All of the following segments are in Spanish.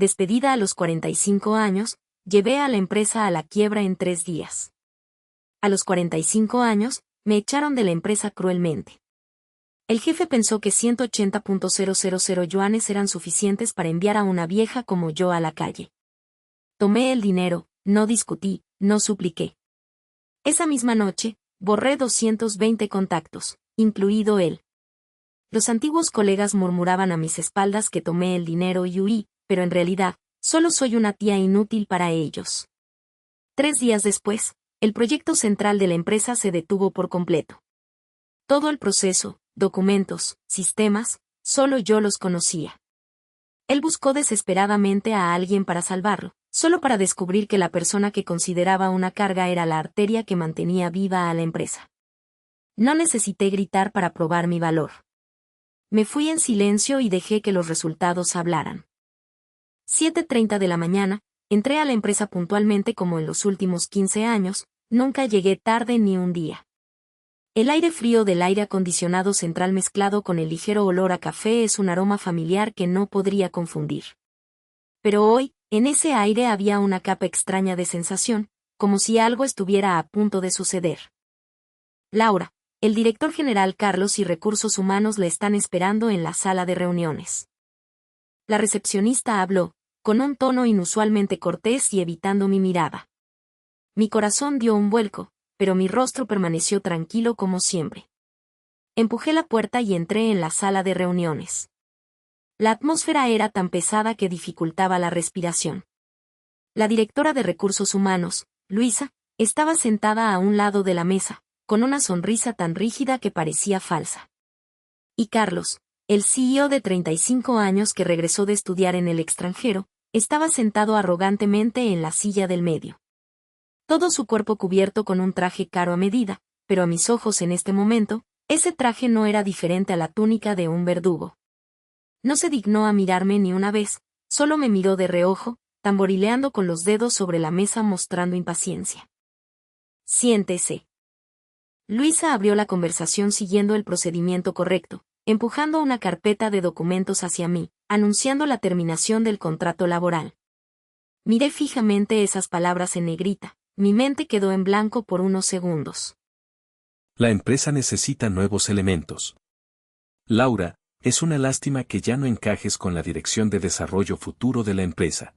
despedida a los 45 años, llevé a la empresa a la quiebra en 3 días. A los 45 años, me echaron de la empresa cruelmente. El jefe pensó que 180.000 yuanes eran suficientes para enviar a una vieja como yo a la calle. Tomé el dinero, no discutí, no supliqué. Esa misma noche, borré 220 contactos, incluido él. Los antiguos colegas murmuraban a mis espaldas que tomé el dinero y huí, pero en realidad, solo soy una tía inútil para ellos. 3 días después, el proyecto central de la empresa se detuvo por completo. Todo el proceso, documentos, sistemas, solo yo los conocía. Él buscó desesperadamente a alguien para salvarlo, solo para descubrir que la persona que consideraba una carga era la arteria que mantenía viva a la empresa. No necesité gritar para probar mi valor. Me fui en silencio y dejé que los resultados hablaran. 7:30 de la mañana, entré a la empresa puntualmente como en los últimos 15 años, nunca llegué tarde ni un día. El aire frío del aire acondicionado central mezclado con el ligero olor a café es un aroma familiar que no podría confundir. Pero hoy, en ese aire había una capa extraña de sensación, como si algo estuviera a punto de suceder. Laura, el director general Carlos y Recursos Humanos le están esperando en la sala de reuniones. La recepcionista habló, con un tono inusualmente cortés y evitando mi mirada. Mi corazón dio un vuelco, pero mi rostro permaneció tranquilo como siempre. Empujé la puerta y entré en la sala de reuniones. La atmósfera era tan pesada que dificultaba la respiración. La directora de Recursos Humanos, Luisa, estaba sentada a un lado de la mesa, con una sonrisa tan rígida que parecía falsa. Y Carlos, el CEO de 35 años que regresó de estudiar en el extranjero, estaba sentado arrogantemente en la silla del medio. Todo su cuerpo cubierto con un traje caro a medida, pero a mis ojos en este momento, ese traje no era diferente a la túnica de un verdugo. No se dignó a mirarme ni una vez, solo me miró de reojo, tamborileando con los dedos sobre la mesa mostrando impaciencia. Siéntese. Luisa abrió la conversación siguiendo el procedimiento correcto, empujando una carpeta de documentos hacia mí, anunciando la terminación del contrato laboral. Miré fijamente esas palabras en negrita. Mi mente quedó en blanco por unos segundos. La empresa necesita nuevos elementos. Laura, es una lástima que ya no encajes con la dirección de desarrollo futuro de la empresa.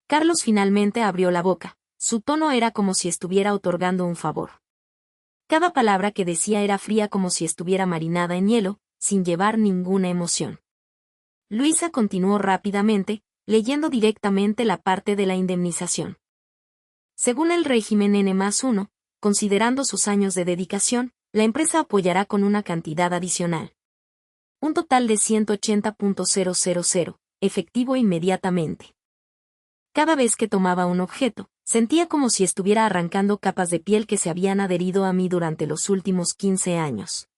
Carlos finalmente abrió la boca. Su tono era como si estuviera otorgando un favor. Cada palabra que decía era fría como si estuviera marinada en hielo, sin llevar ninguna emoción. Luisa continuó rápidamente, leyendo directamente la parte de la indemnización. Según el régimen N+1, considerando sus años de dedicación, la empresa apoyará con una cantidad adicional. Un total de 180.000, efectivo inmediatamente. Cada vez que tomaba un objeto, sentía como si estuviera arrancando capas de piel que se habían adherido a mí durante los últimos 15 años.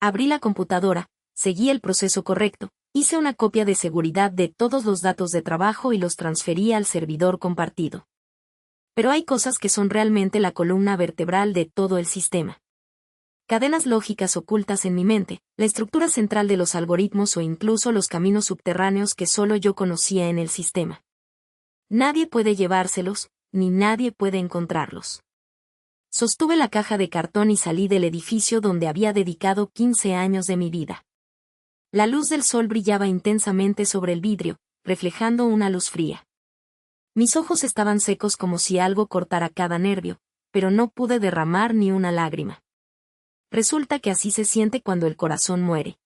Abrí la computadora, seguí el proceso correcto, hice una copia de seguridad de todos los datos de trabajo y los transferí al servidor compartido. Pero hay cosas que son realmente la columna vertebral de todo el sistema. Cadenas lógicas ocultas en mi mente, la estructura central de los algoritmos o incluso los caminos subterráneos que solo yo conocía en el sistema. Nadie puede llevárselos, ni nadie puede encontrarlos. Sostuve la caja de cartón y salí del edificio donde había dedicado 15 años de mi vida. La luz del sol brillaba intensamente sobre el vidrio, reflejando una luz fría. Mis ojos estaban secos como si algo cortara cada nervio, pero no pude derramar ni una lágrima. Resulta que así se siente cuando el corazón muere.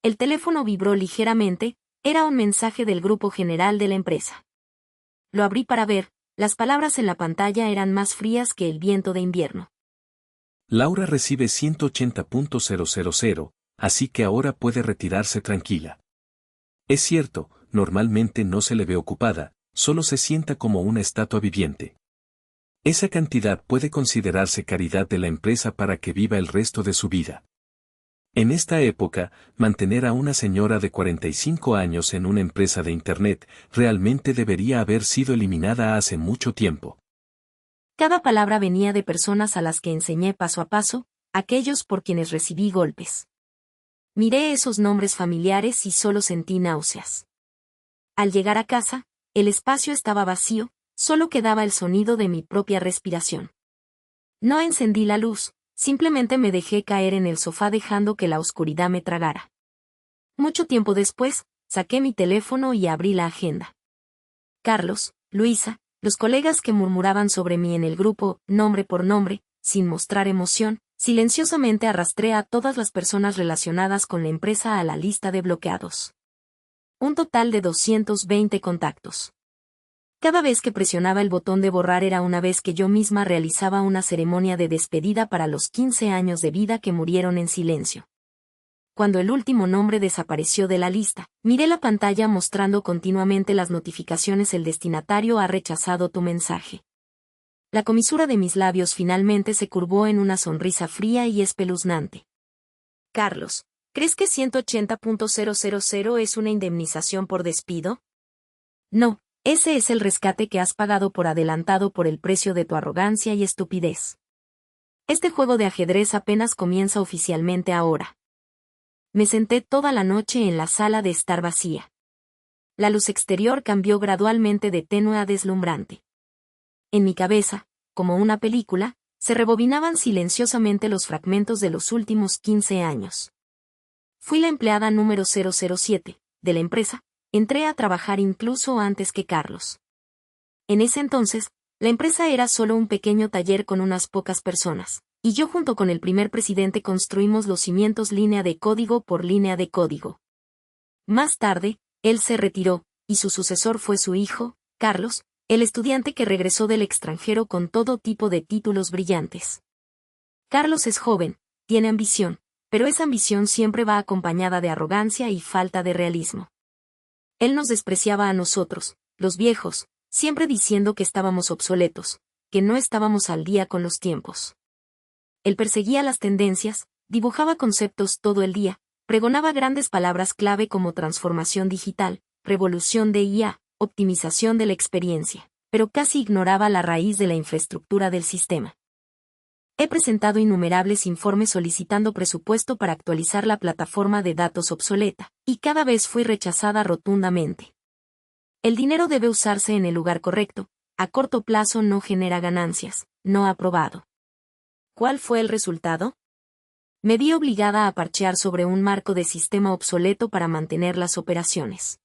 El teléfono vibró ligeramente, era un mensaje del grupo general de la empresa. Lo abrí para ver, las palabras en la pantalla eran más frías que el viento de invierno. Laura recibe 180.000, así que ahora puede retirarse tranquila. Es cierto, normalmente no se le ve ocupada, solo se sienta como una estatua viviente. Esa cantidad puede considerarse caridad de la empresa para que viva el resto de su vida. En esta época, mantener a una señora de 45 años en una empresa de Internet realmente debería haber sido eliminada hace mucho tiempo. Cada palabra venía de personas a las que enseñé paso a paso, aquellos por quienes recibí golpes. Miré esos nombres familiares y solo sentí náuseas. Al llegar a casa, el espacio estaba vacío, solo quedaba el sonido de mi propia respiración. No encendí la luz, simplemente me dejé caer en el sofá dejando que la oscuridad me tragara. Mucho tiempo después, saqué mi teléfono y abrí la agenda. Carlos, Luisa, los colegas que murmuraban sobre mí en el grupo, nombre por nombre, sin mostrar emoción, silenciosamente arrastré a todas las personas relacionadas con la empresa a la lista de bloqueados. Un total de 220 contactos. Cada vez que presionaba el botón de borrar era una vez que yo misma realizaba una ceremonia de despedida para los 15 años de vida que murieron en silencio. Cuando el último nombre desapareció de la lista, miré la pantalla mostrando continuamente las notificaciones: el destinatario ha rechazado tu mensaje. La comisura de mis labios finalmente se curvó en una sonrisa fría y espeluznante. Carlos, ¿crees que 180.000 es una indemnización por despido? No, ese es el rescate que has pagado por adelantado por el precio de tu arrogancia y estupidez. Este juego de ajedrez apenas comienza oficialmente ahora. Me senté toda la noche en la sala de estar vacía. La luz exterior cambió gradualmente de tenue a deslumbrante. En mi cabeza, como una película, se rebobinaban silenciosamente los fragmentos de los últimos 15 años. Fui la empleada número 007 de la empresa, entré a trabajar incluso antes que Carlos. En ese entonces, la empresa era solo un pequeño taller con unas pocas personas, y yo junto con el primer presidente construimos los cimientos línea de código por línea de código. Más tarde, él se retiró, y su sucesor fue su hijo, Carlos, el estudiante que regresó del extranjero con todo tipo de títulos brillantes. Carlos es joven, tiene ambición, pero esa ambición siempre va acompañada de arrogancia y falta de realismo. Él nos despreciaba a nosotros, los viejos, siempre diciendo que estábamos obsoletos, que no estábamos al día con los tiempos. Él perseguía las tendencias, dibujaba conceptos todo el día, pregonaba grandes palabras clave como transformación digital, revolución de IA, optimización de la experiencia, pero casi ignoraba la raíz de la infraestructura del sistema. He presentado innumerables informes solicitando presupuesto para actualizar la plataforma de datos obsoleta, y cada vez fui rechazada rotundamente. El dinero debe usarse en el lugar correcto, a corto plazo no genera ganancias, no aprobado. ¿Cuál fue el resultado? Me vi obligada a parchear sobre un marco de sistema obsoleto para mantener las operaciones.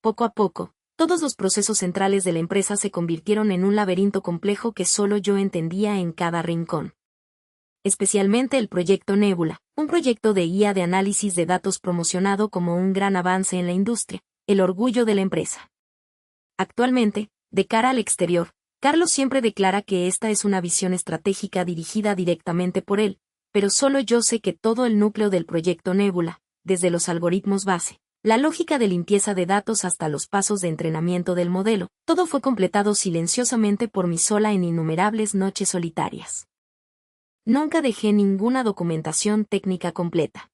Poco a poco, todos los procesos centrales de la empresa se convirtieron en un laberinto complejo que solo yo entendía en cada rincón. Especialmente el proyecto Nebula, un proyecto de IA de análisis de datos promocionado como un gran avance en la industria, el orgullo de la empresa. Actualmente, de cara al exterior, Carlos siempre declara que esta es una visión estratégica dirigida directamente por él, pero solo yo sé que todo el núcleo del proyecto Nebula, desde los algoritmos base, la lógica de limpieza de datos hasta los pasos de entrenamiento del modelo, todo fue completado silenciosamente por mí sola en innumerables noches solitarias. Nunca dejé ninguna documentación técnica completa.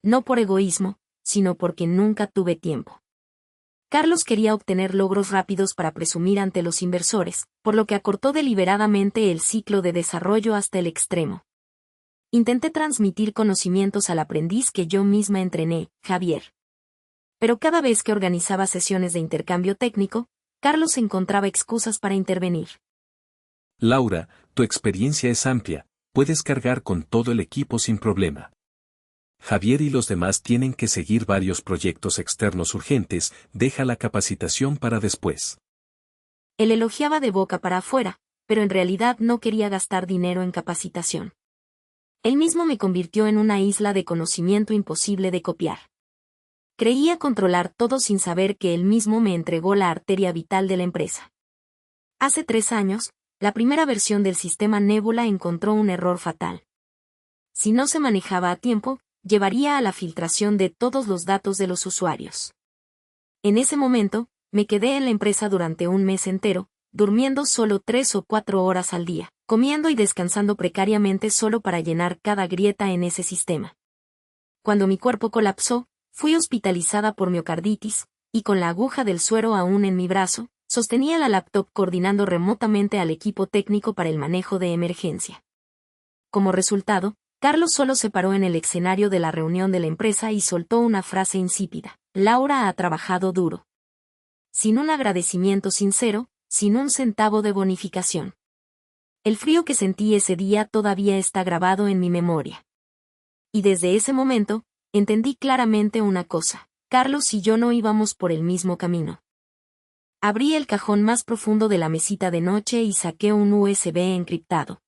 No por egoísmo, sino porque nunca tuve tiempo. Carlos quería obtener logros rápidos para presumir ante los inversores, por lo que acortó deliberadamente el ciclo de desarrollo hasta el extremo. Intenté transmitir conocimientos al aprendiz que yo misma entrené, Javier. Pero cada vez que organizaba sesiones de intercambio técnico, Carlos encontraba excusas para intervenir. Laura, tu experiencia es amplia, puedes cargar con todo el equipo sin problema. Javier y los demás tienen que seguir varios proyectos externos urgentes, deja la capacitación para después. Él elogiaba de boca para afuera, pero en realidad no quería gastar dinero en capacitación. Él mismo me convirtió en una isla de conocimiento imposible de copiar. Creía controlar todo sin saber que él mismo me entregó la arteria vital de la empresa. Hace 3 años, la primera versión del sistema Nebula encontró un error fatal. Si no se manejaba a tiempo, llevaría a la filtración de todos los datos de los usuarios. En ese momento, me quedé en la empresa durante un mes entero, durmiendo solo 3 o 4 horas al día, comiendo y descansando precariamente solo para llenar cada grieta en ese sistema. Cuando mi cuerpo colapsó, fui hospitalizada por miocarditis, y con la aguja del suero aún en mi brazo, sostenía la laptop coordinando remotamente al equipo técnico para el manejo de emergencia. Como resultado, Carlos solo se paró en el escenario de la reunión de la empresa y soltó una frase insípida: Laura ha trabajado duro. sin un agradecimiento sincero, sin un centavo de bonificación. El frío que sentí ese día todavía está grabado en mi memoria. Y desde ese momento, entendí claramente una cosa: Carlos y yo no íbamos por el mismo camino. Abrí el cajón más profundo de la mesita de noche y saqué un USB encriptado.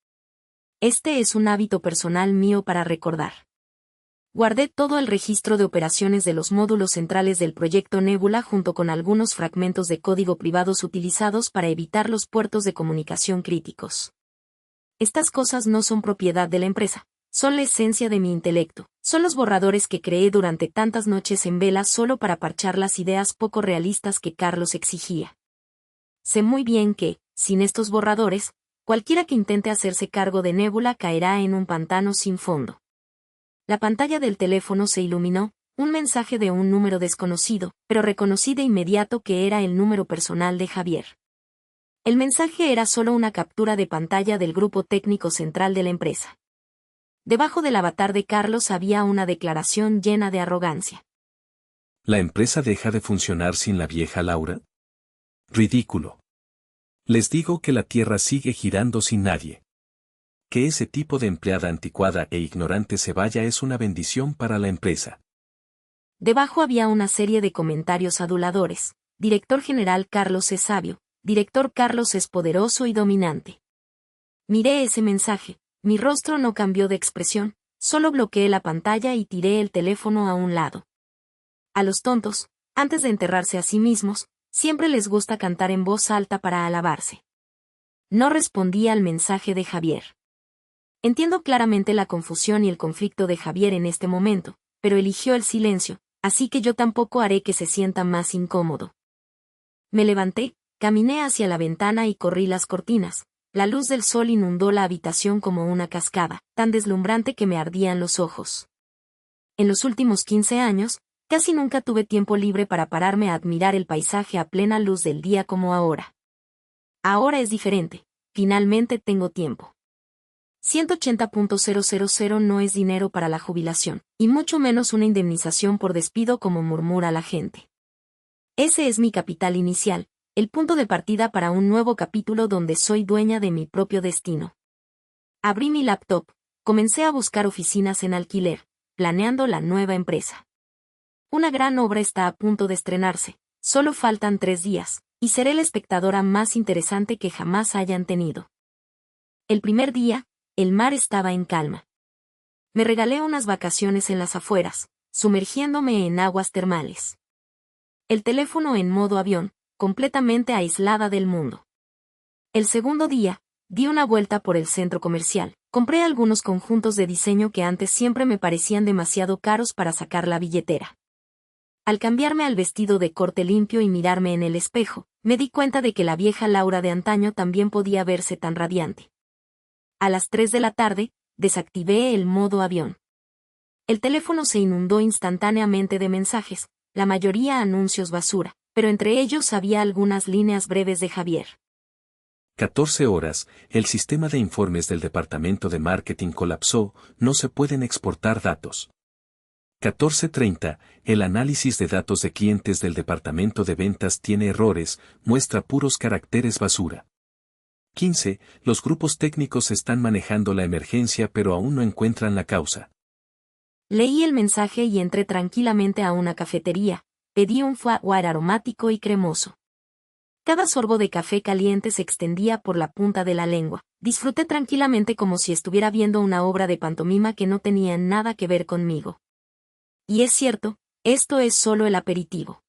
Este es un hábito personal mío para recordar. Guardé todo el registro de operaciones de los módulos centrales del proyecto Nebula junto con algunos fragmentos de código privados utilizados para evitar los puertos de comunicación críticos. Estas cosas no son propiedad de la empresa, son la esencia de mi intelecto, son los borradores que creé durante tantas noches en vela solo para parchar las ideas poco realistas que Carlos exigía. Sé muy bien que, sin estos borradores, cualquiera que intente hacerse cargo de Nebula caerá en un pantano sin fondo. La pantalla del teléfono se iluminó, un mensaje de un número desconocido, pero reconocí de inmediato que era el número personal de Javier. El mensaje era solo una captura de pantalla del grupo técnico central de la empresa. Debajo del avatar de Carlos había una declaración llena de arrogancia. ¿La empresa deja de funcionar sin la vieja Laura? Ridículo. Les digo que la Tierra sigue girando sin nadie. Que ese tipo de empleada anticuada e ignorante se vaya es una bendición para la empresa. Debajo había una serie de comentarios aduladores. Director general Carlos es sabio, director Carlos es poderoso y dominante. Miré ese mensaje, mi rostro no cambió de expresión, solo bloqueé la pantalla y tiré el teléfono a un lado. A los tontos, antes de enterrarse a sí mismos, siempre les gusta cantar en voz alta para alabarse. No respondí al mensaje de Javier. Entiendo claramente la confusión y el conflicto de Javier en este momento, pero eligió el silencio, así que yo tampoco haré que se sienta más incómodo. Me levanté, caminé hacia la ventana y corrí las cortinas. La luz del sol inundó la habitación como una cascada, tan deslumbrante que me ardían los ojos. En los últimos 15 años, casi nunca tuve tiempo libre para pararme a admirar el paisaje a plena luz del día como ahora. Ahora es diferente, finalmente tengo tiempo. 180.000 no es dinero para la jubilación, y mucho menos una indemnización por despido como murmura la gente. Ese es mi capital inicial, el punto de partida para un nuevo capítulo donde soy dueña de mi propio destino. Abrí mi laptop, comencé a buscar oficinas en alquiler, planeando la nueva empresa. Una gran obra está a punto de estrenarse, solo faltan 3 días, y seré la espectadora más interesante que jamás hayan tenido. El primer día, el mar estaba en calma. Me regalé unas vacaciones en las afueras, sumergiéndome en aguas termales. El teléfono en modo avión, completamente aislada del mundo. El segundo día, di una vuelta por el centro comercial, compré algunos conjuntos de diseño que antes siempre me parecían demasiado caros para sacar la billetera. Al cambiarme al vestido de corte limpio y mirarme en el espejo, me di cuenta de que la vieja Laura de antaño también podía verse tan radiante. A las 3 de la tarde, desactivé el modo avión. El teléfono se inundó instantáneamente de mensajes, la mayoría anuncios basura, pero entre ellos había algunas líneas breves de Javier. 14 horas, el sistema de informes del departamento de marketing colapsó, no se pueden exportar datos. 14:30, el análisis de datos de clientes del departamento de ventas tiene errores, muestra puros caracteres basura. 15, los grupos técnicos están manejando la emergencia pero aún no encuentran la causa. Leí el mensaje y entré tranquilamente a una cafetería, pedí un foie gras aromático y cremoso. Cada sorbo de café caliente se extendía por la punta de la lengua. Disfruté tranquilamente como si estuviera viendo una obra de pantomima que no tenía nada que ver conmigo. Y es cierto, esto es solo el aperitivo.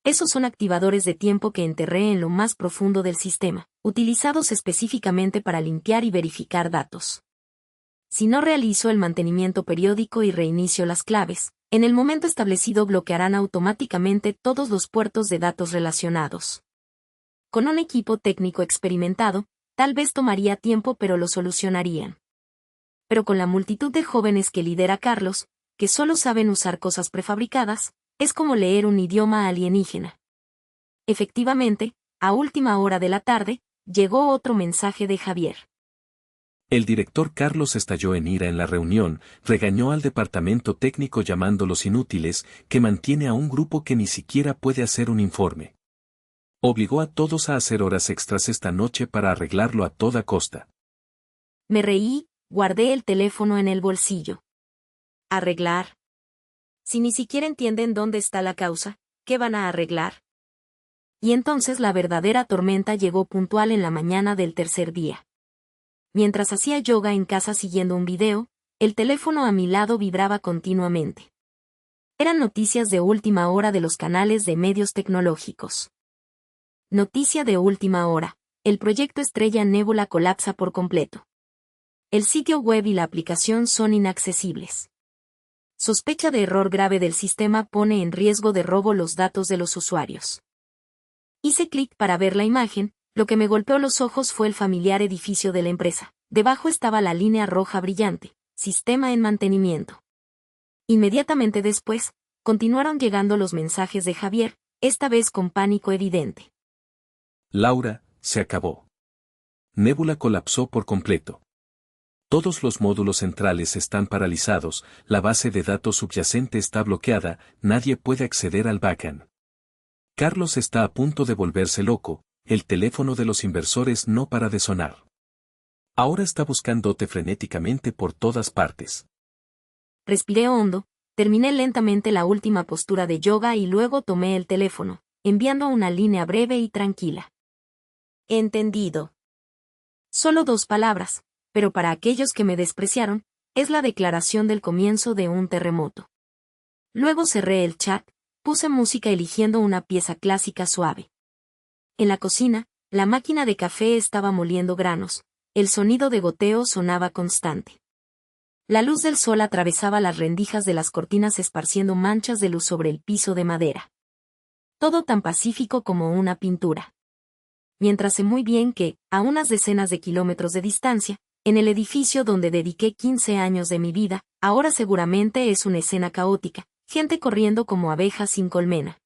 Esos son activadores de tiempo que enterré en lo más profundo del sistema, utilizados específicamente para limpiar y verificar datos. Si no realizo el mantenimiento periódico y reinicio las claves, en el momento establecido bloquearán automáticamente todos los puertos de datos relacionados. Con un equipo técnico experimentado, tal vez tomaría tiempo pero lo solucionarían. Pero con la multitud de jóvenes que lidera Carlos, que solo saben usar cosas prefabricadas, es como leer un idioma alienígena. Efectivamente, a última hora de la tarde, llegó otro mensaje de Javier. El director Carlos estalló en ira en la reunión, regañó al departamento técnico llamándolos inútiles, que mantiene a un grupo que ni siquiera puede hacer un informe. Obligó a todos a hacer horas extras esta noche para arreglarlo a toda costa. Me reí, guardé el teléfono en el bolsillo. ¿Arreglar? Si ni siquiera entienden dónde está la causa, ¿qué van a arreglar? Y entonces la verdadera tormenta llegó puntual en la mañana del tercer día. Mientras hacía yoga en casa siguiendo un video, el teléfono a mi lado vibraba continuamente. Eran noticias de última hora de los canales de medios tecnológicos. Noticia de última hora: el proyecto Estrella Nebula colapsa por completo. El sitio web y la aplicación son inaccesibles. Sospecha de error grave del sistema pone en riesgo de robo los datos de los usuarios. Hice clic para ver la imagen, lo que me golpeó los ojos fue el familiar edificio de la empresa. Debajo estaba la línea roja brillante, sistema en mantenimiento. Inmediatamente después, continuaron llegando los mensajes de Javier, esta vez con pánico evidente. Laura, se acabó. Nebula colapsó por completo. Todos los módulos centrales están paralizados, la base de datos subyacente está bloqueada, nadie puede acceder al backend. Carlos está a punto de volverse loco, el teléfono de los inversores no para de sonar. Ahora está buscándote frenéticamente por todas partes. Respiré hondo, terminé lentamente la última postura de yoga y luego tomé el teléfono, enviando una línea breve y tranquila. Entendido. Solo 2 palabras, pero para aquellos que me despreciaron, es la declaración del comienzo de un terremoto. Luego cerré el chat, puse música eligiendo una pieza clásica suave. En la cocina, la máquina de café estaba moliendo granos, el sonido de goteo sonaba constante. La luz del sol atravesaba las rendijas de las cortinas esparciendo manchas de luz sobre el piso de madera. Todo tan pacífico como una pintura. Mientras sé muy bien que, a unas decenas de kilómetros de distancia, en el edificio donde dediqué 15 años de mi vida, ahora seguramente es una escena caótica, gente corriendo como abejas sin colmena.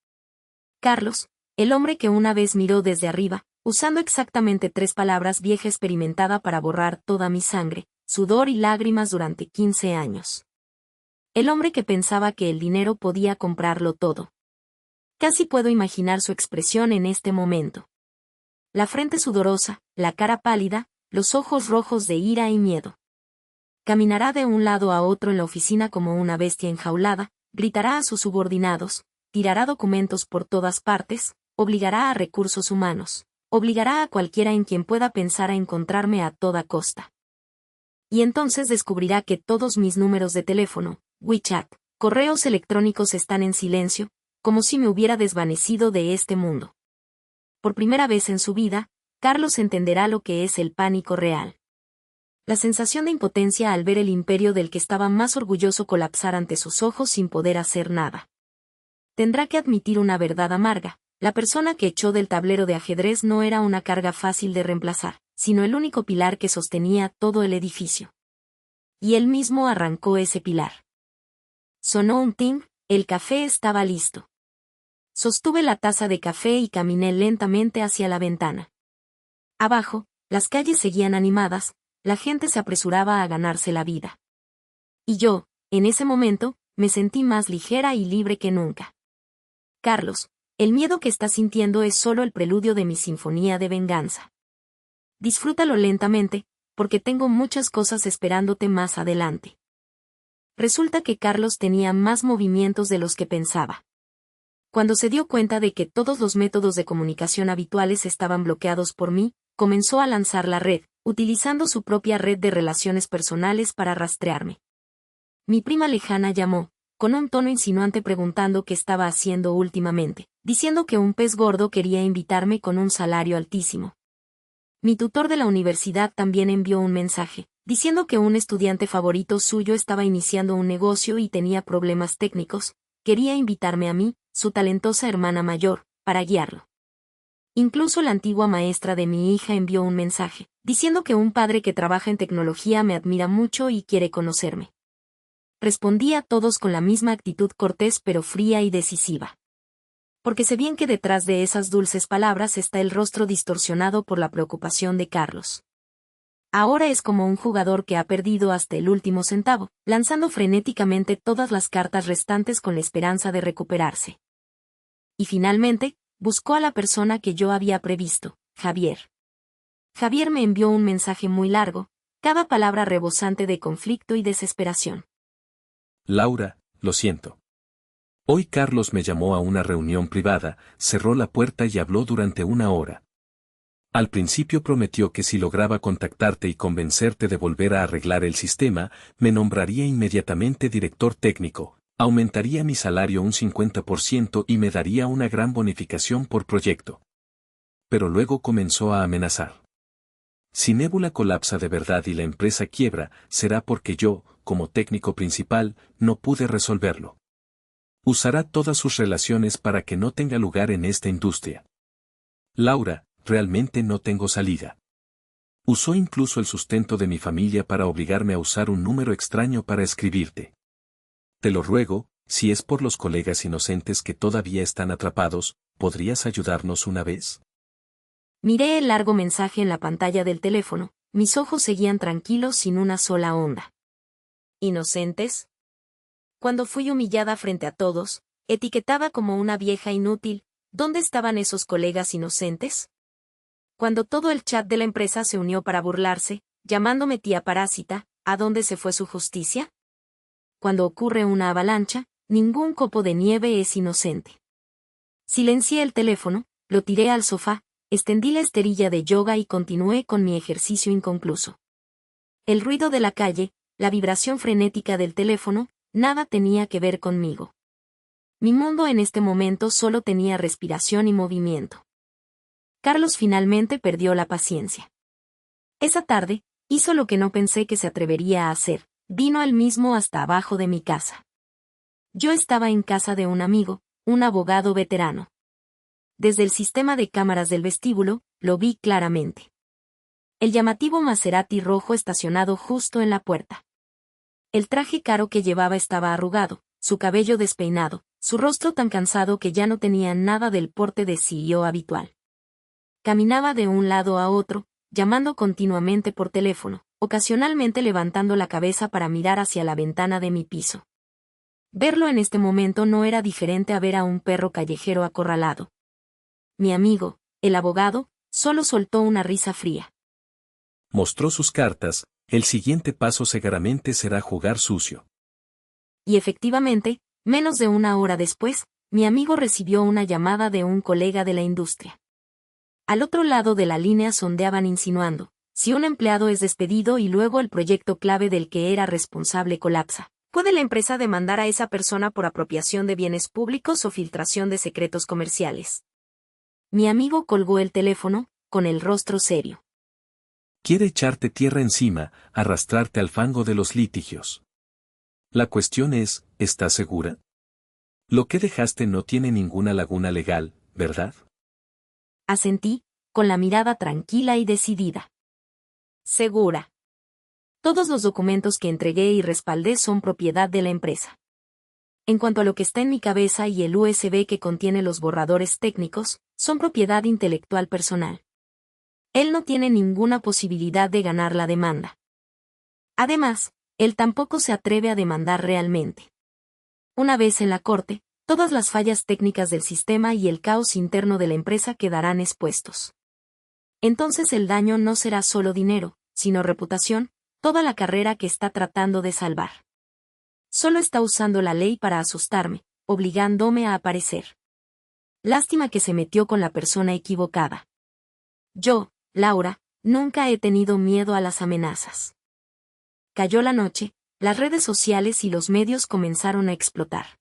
Carlos, el hombre que una vez miró desde arriba, usando exactamente 3 palabras vieja experimentada para borrar toda mi sangre, sudor y lágrimas durante 15 años. El hombre que pensaba que el dinero podía comprarlo todo. Casi puedo imaginar su expresión en este momento. La frente sudorosa, la cara pálida, los ojos rojos de ira y miedo. Caminará de un lado a otro en la oficina como una bestia enjaulada, gritará a sus subordinados, tirará documentos por todas partes, obligará a recursos humanos, obligará a cualquiera en quien pueda pensar a encontrarme a toda costa. Y entonces descubrirá que todos mis números de teléfono, WeChat, correos electrónicos están en silencio, como si me hubiera desvanecido de este mundo. Por primera vez en su vida, Carlos entenderá lo que es el pánico real. La sensación de impotencia al ver el imperio del que estaba más orgulloso colapsar ante sus ojos sin poder hacer nada. Tendrá que admitir una verdad amarga: la persona que echó del tablero de ajedrez no era una carga fácil de reemplazar, sino el único pilar que sostenía todo el edificio. Y él mismo arrancó ese pilar. Sonó un ting, el café estaba listo. Sostuve la taza de café y caminé lentamente hacia la ventana. Abajo, las calles seguían animadas, la gente se apresuraba a ganarse la vida. Y yo, en ese momento, me sentí más ligera y libre que nunca. Carlos, el miedo que estás sintiendo es solo el preludio de mi sinfonía de venganza. Disfrútalo lentamente, porque tengo muchas cosas esperándote más adelante. Resulta que Carlos tenía más movimientos de los que pensaba. Cuando se dio cuenta de que todos los métodos de comunicación habituales estaban bloqueados por mí, comenzó a lanzar la red, utilizando su propia red de relaciones personales para rastrearme. Mi prima lejana llamó, con un tono insinuante preguntando qué estaba haciendo últimamente, diciendo que un pez gordo quería invitarme con un salario altísimo. Mi tutor de la universidad también envió un mensaje, diciendo que un estudiante favorito suyo estaba iniciando un negocio y tenía problemas técnicos, quería invitarme a mí, su talentosa hermana mayor, para guiarlo. Incluso la antigua maestra de mi hija envió un mensaje, diciendo que un padre que trabaja en tecnología me admira mucho y quiere conocerme. Respondí a todos con la misma actitud cortés pero fría y decisiva. Porque sé bien que detrás de esas dulces palabras está el rostro distorsionado por la preocupación de Carlos. Ahora es como un jugador que ha perdido hasta el último centavo, lanzando frenéticamente todas las cartas restantes con la esperanza de recuperarse. Y finalmente, buscó a la persona que yo había previsto, Javier. Javier me envió un mensaje muy largo, cada palabra rebosante de conflicto y desesperación. Laura, lo siento. Hoy Carlos me llamó a una reunión privada, cerró la puerta y habló durante 1 hora. Al principio prometió que si lograba contactarte y convencerte de volver a arreglar el sistema, me nombraría inmediatamente director técnico, aumentaría mi salario un 50% y me daría una gran bonificación por proyecto. Pero luego comenzó a amenazar. Si Nebula colapsa de verdad y la empresa quiebra, será porque yo, como técnico principal, no pude resolverlo. Usará todas sus relaciones para que no tenga lugar en esta industria. Laura, realmente no tengo salida. Usó incluso el sustento de mi familia para obligarme a usar un número extraño para escribirte. Te lo ruego, si es por los colegas inocentes que todavía están atrapados, ¿podrías ayudarnos una vez? Miré el largo mensaje en la pantalla del teléfono, mis ojos seguían tranquilos sin una sola onda. ¿Inocentes? Cuando fui humillada frente a todos, etiquetada como una vieja inútil, ¿dónde estaban esos colegas inocentes? Cuando todo el chat de la empresa se unió para burlarse, llamándome tía parásita, ¿a dónde se fue su justicia? Cuando ocurre una avalancha, ningún copo de nieve es inocente. Silencié el teléfono, lo tiré al sofá, extendí la esterilla de yoga y continué con mi ejercicio inconcluso. El ruido de la calle, la vibración frenética del teléfono, nada tenía que ver conmigo. Mi mundo en este momento solo tenía respiración y movimiento. Carlos finalmente perdió la paciencia. Esa tarde, hizo lo que no pensé que se atrevería a hacer, vino él mismo hasta abajo de mi casa. Yo estaba en casa de un amigo, un abogado veterano. Desde el sistema de cámaras del vestíbulo, lo vi claramente. El llamativo Maserati rojo estacionado justo en la puerta. El traje caro que llevaba estaba arrugado, su cabello despeinado, su rostro tan cansado que ya no tenía nada del porte de CEO habitual. Caminaba de un lado a otro, llamando continuamente por teléfono, ocasionalmente levantando la cabeza para mirar hacia la ventana de mi piso. Verlo en este momento no era diferente a ver a un perro callejero acorralado. Mi amigo, el abogado, solo soltó una risa fría. Mostró sus cartas, el siguiente paso seguramente será jugar sucio. Y efectivamente, menos de 1 hora después, mi amigo recibió una llamada de un colega de la industria. Al otro lado de la línea sondeaban insinuando, si un empleado es despedido y luego el proyecto clave del que era responsable colapsa, ¿puede la empresa demandar a esa persona por apropiación de bienes públicos o filtración de secretos comerciales? Mi amigo colgó el teléfono, con el rostro serio. Quiere echarte tierra encima, arrastrarte al fango de los litigios. La cuestión es, ¿estás segura? Lo que dejaste no tiene ninguna laguna legal, ¿verdad? Asentí, con la mirada tranquila y decidida. Segura. Todos los documentos que entregué y respaldé son propiedad de la empresa. En cuanto a lo que está en mi cabeza y el USB que contiene los borradores técnicos, son propiedad intelectual personal. Él no tiene ninguna posibilidad de ganar la demanda. Además, él tampoco se atreve a demandar realmente. Una vez en la corte, todas las fallas técnicas del sistema y el caos interno de la empresa quedarán expuestos. Entonces el daño no será solo dinero, sino reputación, toda la carrera que está tratando de salvar. Solo está usando la ley para asustarme, obligándome a aparecer. Lástima que se metió con la persona equivocada. Yo, Laura, nunca he tenido miedo a las amenazas. Cayó la noche, las redes sociales y los medios comenzaron a explotar.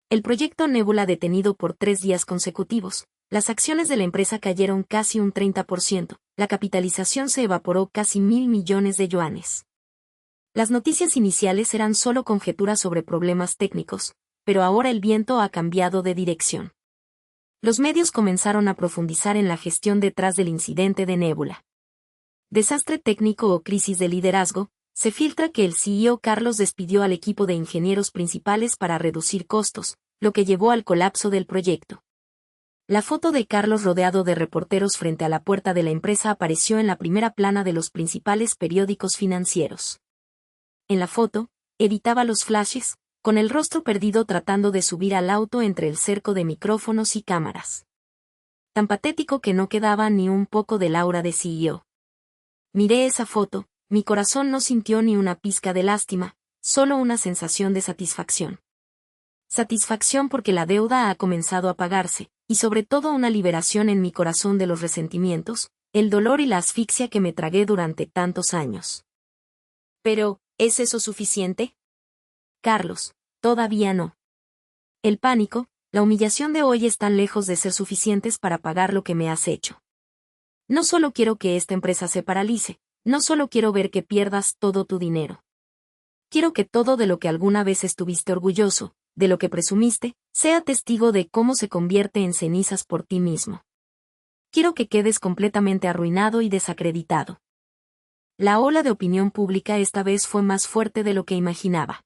El proyecto Nebula detenido por 3 días consecutivos, las acciones de la empresa cayeron casi un 30%, la capitalización se evaporó casi 1.000 millones de yuanes. Las noticias iniciales eran solo conjeturas sobre problemas técnicos, pero ahora el viento ha cambiado de dirección. Los medios comenzaron a profundizar en la gestión detrás del incidente de Nebula. Desastre técnico o crisis de liderazgo, se filtra que el CEO Carlos despidió al equipo de ingenieros principales para reducir costos, lo que llevó al colapso del proyecto. La foto de Carlos rodeado de reporteros frente a la puerta de la empresa apareció en la primera plana de los principales periódicos financieros. En la foto, evitaba los flashes, con el rostro perdido tratando de subir al auto entre el cerco de micrófonos y cámaras. tan patético que no quedaba ni un poco del aura de CEO. Miré esa foto, mi corazón no sintió ni una pizca de lástima, solo una sensación de satisfacción. Satisfacción porque la deuda ha comenzado a pagarse, y sobre todo una liberación en mi corazón de los resentimientos, el dolor y la asfixia que me tragué durante tantos años. Pero, ¿es eso suficiente? Carlos, todavía no. El pánico, la humillación de hoy están lejos de ser suficientes para pagar lo que me has hecho. No solo quiero que esta empresa se paralice, no solo quiero ver que pierdas todo tu dinero. Quiero que todo de lo que alguna vez estuviste orgulloso, de lo que presumiste, sea testigo de cómo se convierte en cenizas por ti mismo. Quiero que quedes completamente arruinado y desacreditado. La ola de opinión pública esta vez fue más fuerte de lo que imaginaba.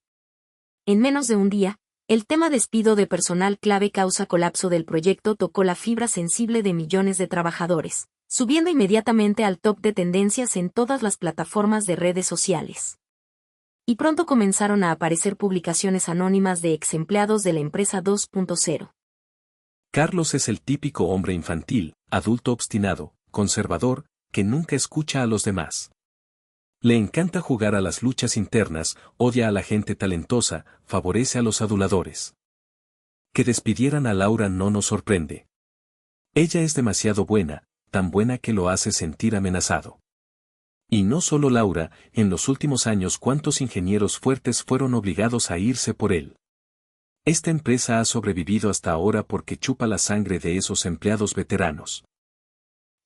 En menos de un día, el tema despido de personal clave causa colapso del proyecto tocó la fibra sensible de millones de trabajadores, subiendo inmediatamente al top de tendencias en todas las plataformas de redes sociales. Y pronto comenzaron a aparecer publicaciones anónimas de ex empleados de la empresa 2.0. Carlos es el típico hombre infantil, adulto obstinado, conservador, que nunca escucha a los demás. Le encanta jugar a las luchas internas, odia a la gente talentosa, favorece a los aduladores. Que despidieran a Laura no nos sorprende. Ella es demasiado buena, tan buena que lo hace sentir amenazado. Y no solo Laura, en los últimos años cuántos ingenieros fuertes fueron obligados a irse por él. Esta empresa ha sobrevivido hasta ahora porque chupa la sangre de esos empleados veteranos.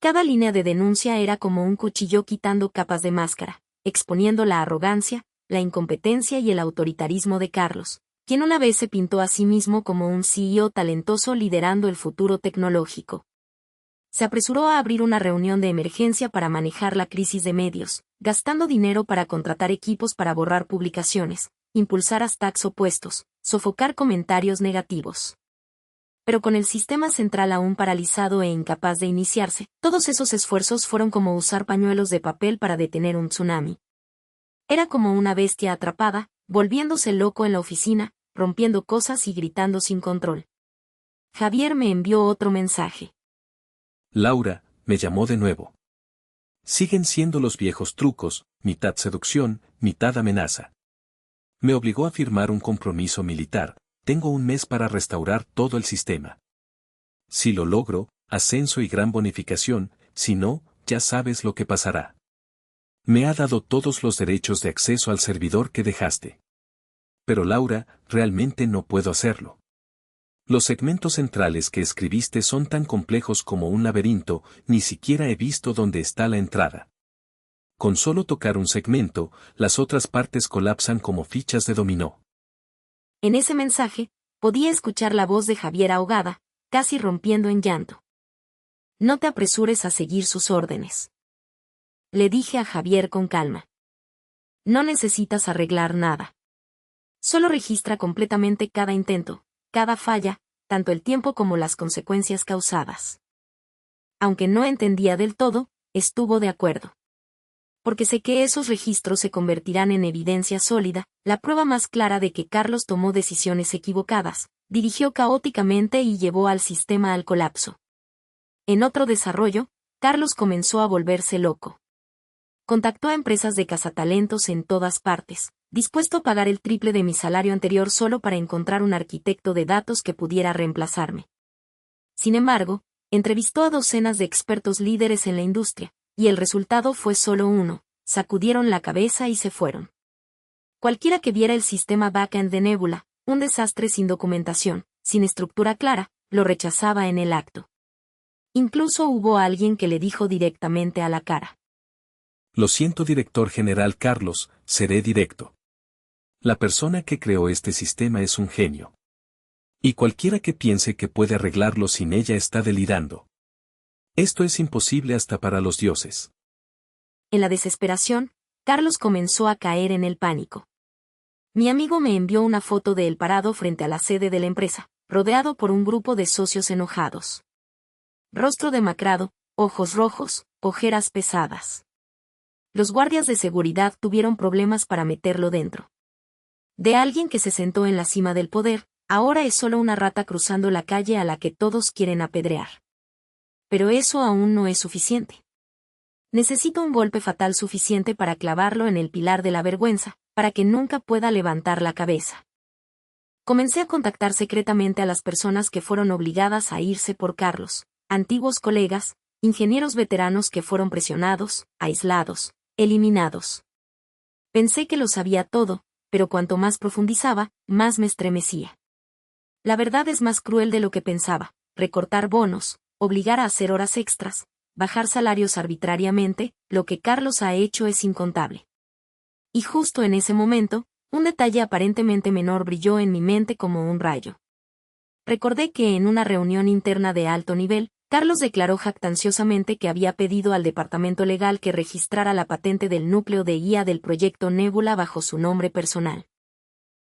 Cada línea de denuncia era como un cuchillo quitando capas de máscara, exponiendo la arrogancia, la incompetencia y el autoritarismo de Carlos, quien una vez se pintó a sí mismo como un CEO talentoso liderando el futuro tecnológico. Se apresuró a abrir una reunión de emergencia para manejar la crisis de medios, gastando dinero para contratar equipos para borrar publicaciones, impulsar hashtags opuestos, sofocar comentarios negativos. Pero con el sistema central aún paralizado e incapaz de iniciarse, todos esos esfuerzos fueron como usar pañuelos de papel para detener un tsunami. Era como una bestia atrapada, volviéndose loco en la oficina, rompiendo cosas y gritando sin control. Javier me envió otro mensaje. Laura, me llamó de nuevo. Siguen siendo los viejos trucos, mitad seducción, mitad amenaza. Me obligó a firmar un compromiso militar, tengo un mes para restaurar todo el sistema. Si lo logro, ascenso y gran bonificación, si no, ya sabes lo que pasará. Me ha dado todos los derechos de acceso al servidor que dejaste. Pero Laura, realmente no puedo hacerlo. Los segmentos centrales que escribiste son tan complejos como un laberinto, ni siquiera he visto dónde está la entrada. Con solo tocar un segmento, las otras partes colapsan como fichas de dominó. En ese mensaje, podía escuchar la voz de Javier ahogada, casi rompiendo en llanto. No te apresures a seguir sus órdenes. Le dije a Javier con calma. No necesitas arreglar nada. Solo registra completamente cada intento, cada falla, tanto el tiempo como las consecuencias causadas. Aunque no entendía del todo, estuvo de acuerdo. Porque sé que esos registros se convertirán en evidencia sólida, la prueba más clara de que Carlos tomó decisiones equivocadas, dirigió caóticamente y llevó al sistema al colapso. En otro desarrollo, Carlos comenzó a volverse loco. Contactó a empresas de cazatalentos en todas partes, dispuesto a pagar el triple de mi salario anterior solo para encontrar un arquitecto de datos que pudiera reemplazarme. Sin embargo, entrevistó a docenas de expertos líderes en la industria, y el resultado fue solo uno: sacudieron la cabeza y se fueron. Cualquiera que viera el sistema backend de Nebula, un desastre sin documentación, sin estructura clara, lo rechazaba en el acto. Incluso hubo alguien que le dijo directamente a la cara. Lo siento, director general Carlos, seré directo. La persona que creó este sistema es un genio. Y cualquiera que piense que puede arreglarlo sin ella está delirando. Esto es imposible hasta para los dioses. En la desesperación, Carlos comenzó a caer en el pánico. Mi amigo me envió una foto de él parado frente a la sede de la empresa, rodeado por un grupo de socios enojados. Rostro demacrado, ojos rojos, ojeras pesadas. Los guardias de seguridad tuvieron problemas para meterlo dentro. De alguien que se sentó en la cima del poder, ahora es solo una rata cruzando la calle a la que todos quieren apedrear. Pero eso aún no es suficiente. Necesito un golpe fatal suficiente para clavarlo en el pilar de la vergüenza, para que nunca pueda levantar la cabeza. Comencé a contactar secretamente a las personas que fueron obligadas a irse por Carlos, antiguos colegas, ingenieros veteranos que fueron presionados, aislados, eliminados. Pensé que lo sabía todo, pero cuanto más profundizaba, más me estremecía. La verdad es más cruel de lo que pensaba: recortar bonos, obligar a hacer horas extras, bajar salarios arbitrariamente, lo que Carlos ha hecho es incontable. Y justo en ese momento, un detalle aparentemente menor brilló en mi mente como un rayo. Recordé que en una reunión interna de alto nivel, Carlos declaró jactanciosamente que había pedido al departamento legal que registrara la patente del núcleo de IA del proyecto Nebula bajo su nombre personal.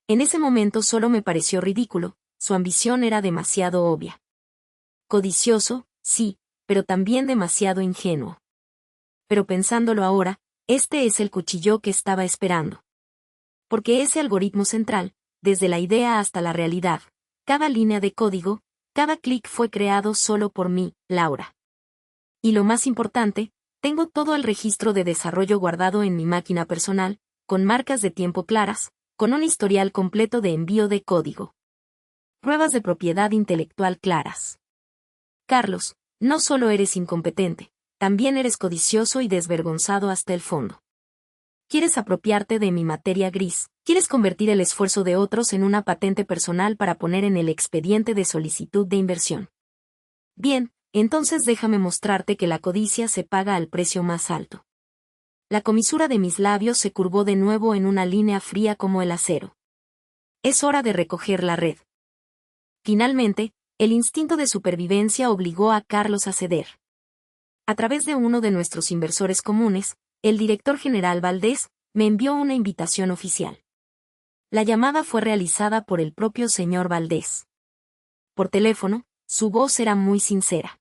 En ese momento solo me pareció ridículo, su ambición era demasiado obvia. Codicioso, sí, pero también demasiado ingenuo. Pero pensándolo ahora, este es el cuchillo que estaba esperando. Porque ese algoritmo central, desde la idea hasta la realidad, cada línea de código, cada clic fue creado solo por mí, Laura. Y lo más importante, tengo todo el registro de desarrollo guardado en mi máquina personal, con marcas de tiempo claras, con un historial completo de envío de código. Pruebas de propiedad intelectual claras. Carlos, no solo eres incompetente, también eres codicioso y desvergonzado hasta el fondo. Quieres apropiarte de mi materia gris, quieres convertir el esfuerzo de otros en una patente personal para poner en el expediente de solicitud de inversión. Bien, entonces déjame mostrarte que la codicia se paga al precio más alto. La comisura de mis labios se curvó de nuevo en una línea fría como el acero. Es hora de recoger la red. Finalmente, el instinto de supervivencia obligó a Carlos a ceder. A través de uno de nuestros inversores comunes, el director general Valdés, me envió una invitación oficial. La llamada fue realizada por el propio señor Valdés. Por teléfono, su voz era muy sincera.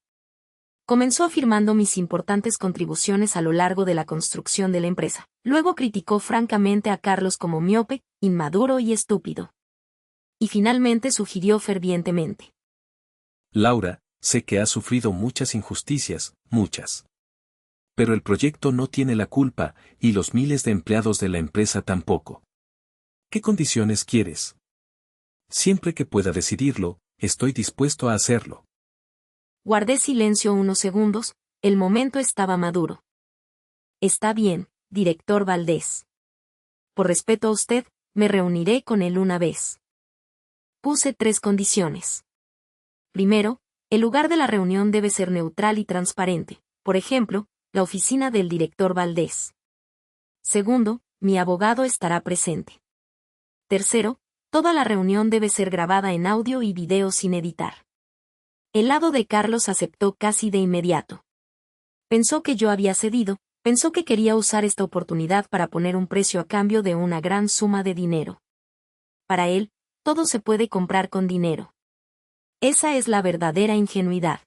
Comenzó afirmando mis importantes contribuciones a lo largo de la construcción de la empresa. Luego criticó francamente a Carlos como miope, inmaduro y estúpido. Y finalmente sugirió fervientemente: Laura, sé que has sufrido muchas injusticias, muchas. Pero el proyecto no tiene la culpa, y los miles de empleados de la empresa tampoco. ¿Qué condiciones quieres? Siempre que pueda decidirlo, estoy dispuesto a hacerlo. Guardé silencio unos segundos, el momento estaba maduro. Está bien, director Valdés. Por respeto a usted, me reuniré con él una vez. Puse 3 condiciones. Primero, el lugar de la reunión debe ser neutral y transparente, por ejemplo, la oficina del director Valdés. Segundo, mi abogado estará presente. Tercero, toda la reunión debe ser grabada en audio y video sin editar. El lado de Carlos aceptó casi de inmediato. Pensó que yo había cedido, pensó que quería usar esta oportunidad para poner un precio a cambio de una gran suma de dinero. Para él, todo se puede comprar con dinero. Esa es la verdadera ingenuidad.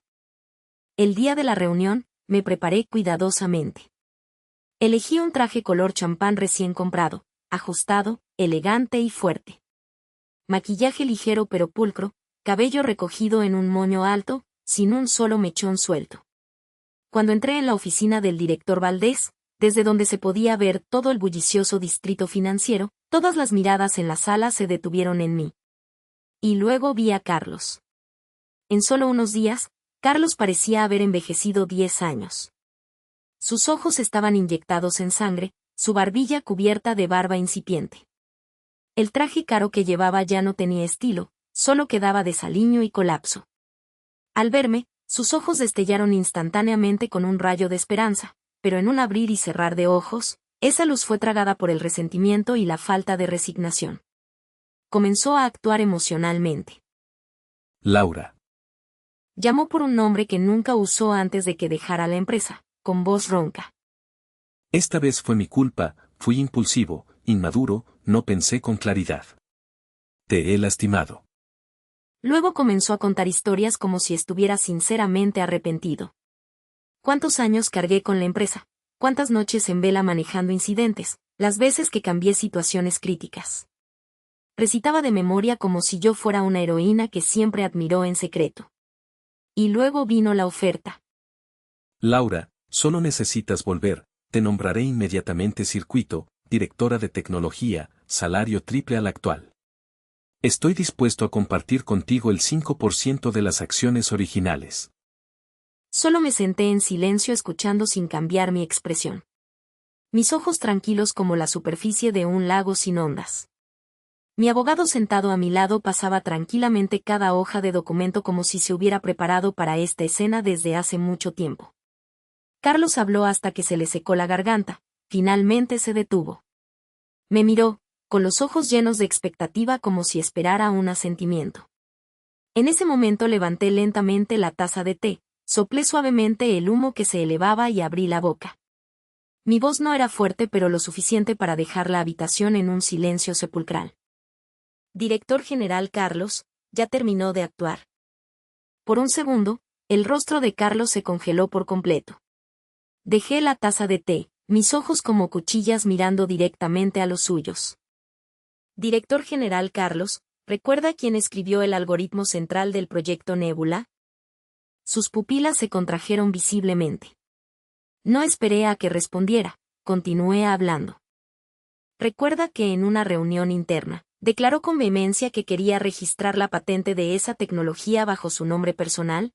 El día de la reunión, me preparé cuidadosamente. Elegí un traje color champán recién comprado, ajustado, elegante y fuerte. Maquillaje ligero pero pulcro, cabello recogido en un moño alto, sin un solo mechón suelto. Cuando entré en la oficina del director Valdés, desde donde se podía ver todo el bullicioso distrito financiero, todas las miradas en la sala se detuvieron en mí. Y luego vi a Carlos. En solo unos días, Carlos parecía haber envejecido 10 años. Sus ojos estaban inyectados en sangre, su barbilla cubierta de barba incipiente. El traje caro que llevaba ya no tenía estilo, solo quedaba desaliño y colapso. Al verme, sus ojos destellaron instantáneamente con un rayo de esperanza, pero en un abrir y cerrar de ojos, esa luz fue tragada por el resentimiento y la falta de resignación. Comenzó a actuar emocionalmente. Laura. Llamó por un nombre que nunca usó antes de que dejara la empresa, con voz ronca. Esta vez fue mi culpa, fui impulsivo, inmaduro, no pensé con claridad. Te he lastimado. Luego comenzó a contar historias como si estuviera sinceramente arrepentido. ¿Cuántos años cargué con la empresa? ¿Cuántas noches en vela manejando incidentes? Las veces que cambié situaciones críticas. Recitaba de memoria como si yo fuera una heroína que siempre admiró en secreto. Y luego vino la oferta. Laura, solo necesitas volver, te nombraré inmediatamente circuito, directora de tecnología, salario triple al actual. Estoy dispuesto a compartir contigo el 5% de las acciones originales. Solo me senté en silencio escuchando sin cambiar mi expresión. Mis ojos tranquilos como la superficie de un lago sin ondas. Mi abogado sentado a mi lado pasaba tranquilamente cada hoja de documento como si se hubiera preparado para esta escena desde hace mucho tiempo. Carlos habló hasta que se le secó la garganta, finalmente se detuvo. Me miró, con los ojos llenos de expectativa como si esperara un asentimiento. En ese momento levanté lentamente la taza de té, soplé suavemente el humo que se elevaba y abrí la boca. Mi voz no era fuerte pero lo suficiente para dejar la habitación en un silencio sepulcral. Director General Carlos, ya terminó de actuar. Por un segundo, el rostro de Carlos se congeló por completo. Dejé la taza de té, mis ojos como cuchillas mirando directamente a los suyos. Director General Carlos, ¿recuerda quién escribió el algoritmo central del proyecto Nébula? Sus pupilas se contrajeron visiblemente. No esperé a que respondiera, continué hablando. Recuerda que en una reunión interna, declaró con vehemencia que quería registrar la patente de esa tecnología bajo su nombre personal.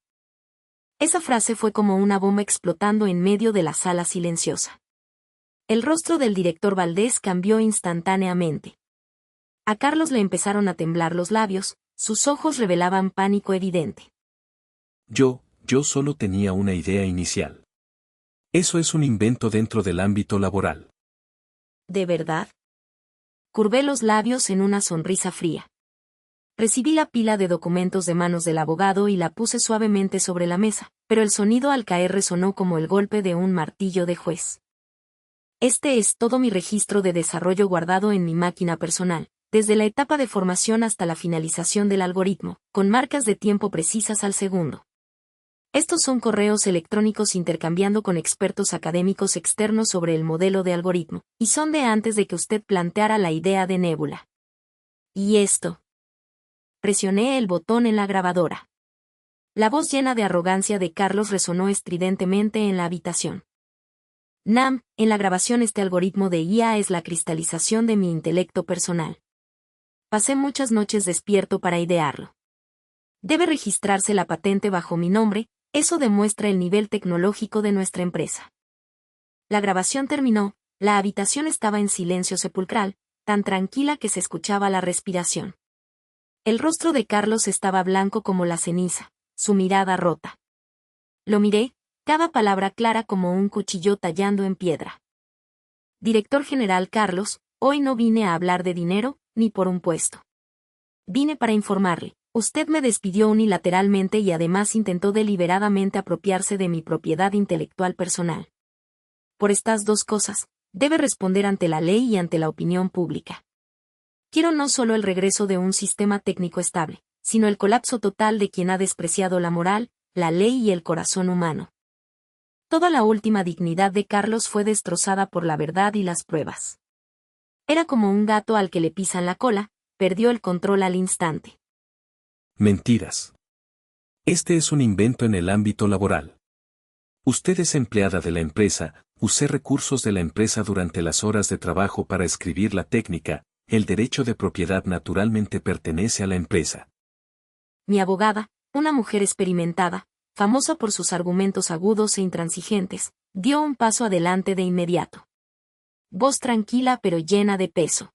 Esa frase fue como una bomba explotando en medio de la sala silenciosa. El rostro del director Valdés cambió instantáneamente. A Carlos le empezaron a temblar los labios, sus ojos revelaban pánico evidente. Yo solo tenía una idea inicial. Eso es un invento dentro del ámbito laboral. ¿De verdad? Curvé los labios en una sonrisa fría. Recibí la pila de documentos de manos del abogado y la puse suavemente sobre la mesa, pero el sonido al caer resonó como el golpe de un martillo de juez. Este es todo mi registro de desarrollo guardado en mi máquina personal, desde la etapa de formación hasta la finalización del algoritmo, con marcas de tiempo precisas al segundo. Estos son correos electrónicos intercambiando con expertos académicos externos sobre el modelo de algoritmo, y son de antes de que usted planteara la idea de Nébula. ¿Y esto? Presioné el botón en la grabadora. La voz llena de arrogancia de Carlos resonó estridentemente en la habitación. Nam, en la grabación este algoritmo de IA es la cristalización de mi intelecto personal. Pasé muchas noches despierto para idearlo. Debe registrarse la patente bajo mi nombre. Eso demuestra el nivel tecnológico de nuestra empresa. La grabación terminó, la habitación estaba en silencio sepulcral, tan tranquila que se escuchaba la respiración. El rostro de Carlos estaba blanco como la ceniza, su mirada rota. Lo miré, cada palabra clara como un cuchillo tallando en piedra. Director General Carlos, hoy no vine a hablar de dinero, ni por un puesto. Vine para informarle. Usted me despidió unilateralmente y además intentó deliberadamente apropiarse de mi propiedad intelectual personal. Por estas dos cosas, debe responder ante la ley y ante la opinión pública. Quiero no solo el regreso de un sistema técnico estable, sino el colapso total de quien ha despreciado la moral, la ley y el corazón humano. Toda la última dignidad de Carlos fue destrozada por la verdad y las pruebas. Era como un gato al que le pisan la cola, perdió el control al instante. Mentiras. Este es un invento en el ámbito laboral. Usted es empleada de la empresa, usé recursos de la empresa durante las horas de trabajo para escribir la técnica, el derecho de propiedad naturalmente pertenece a la empresa. Mi abogada, una mujer experimentada, famosa por sus argumentos agudos e intransigentes, dio un paso adelante de inmediato. Voz tranquila pero llena de peso.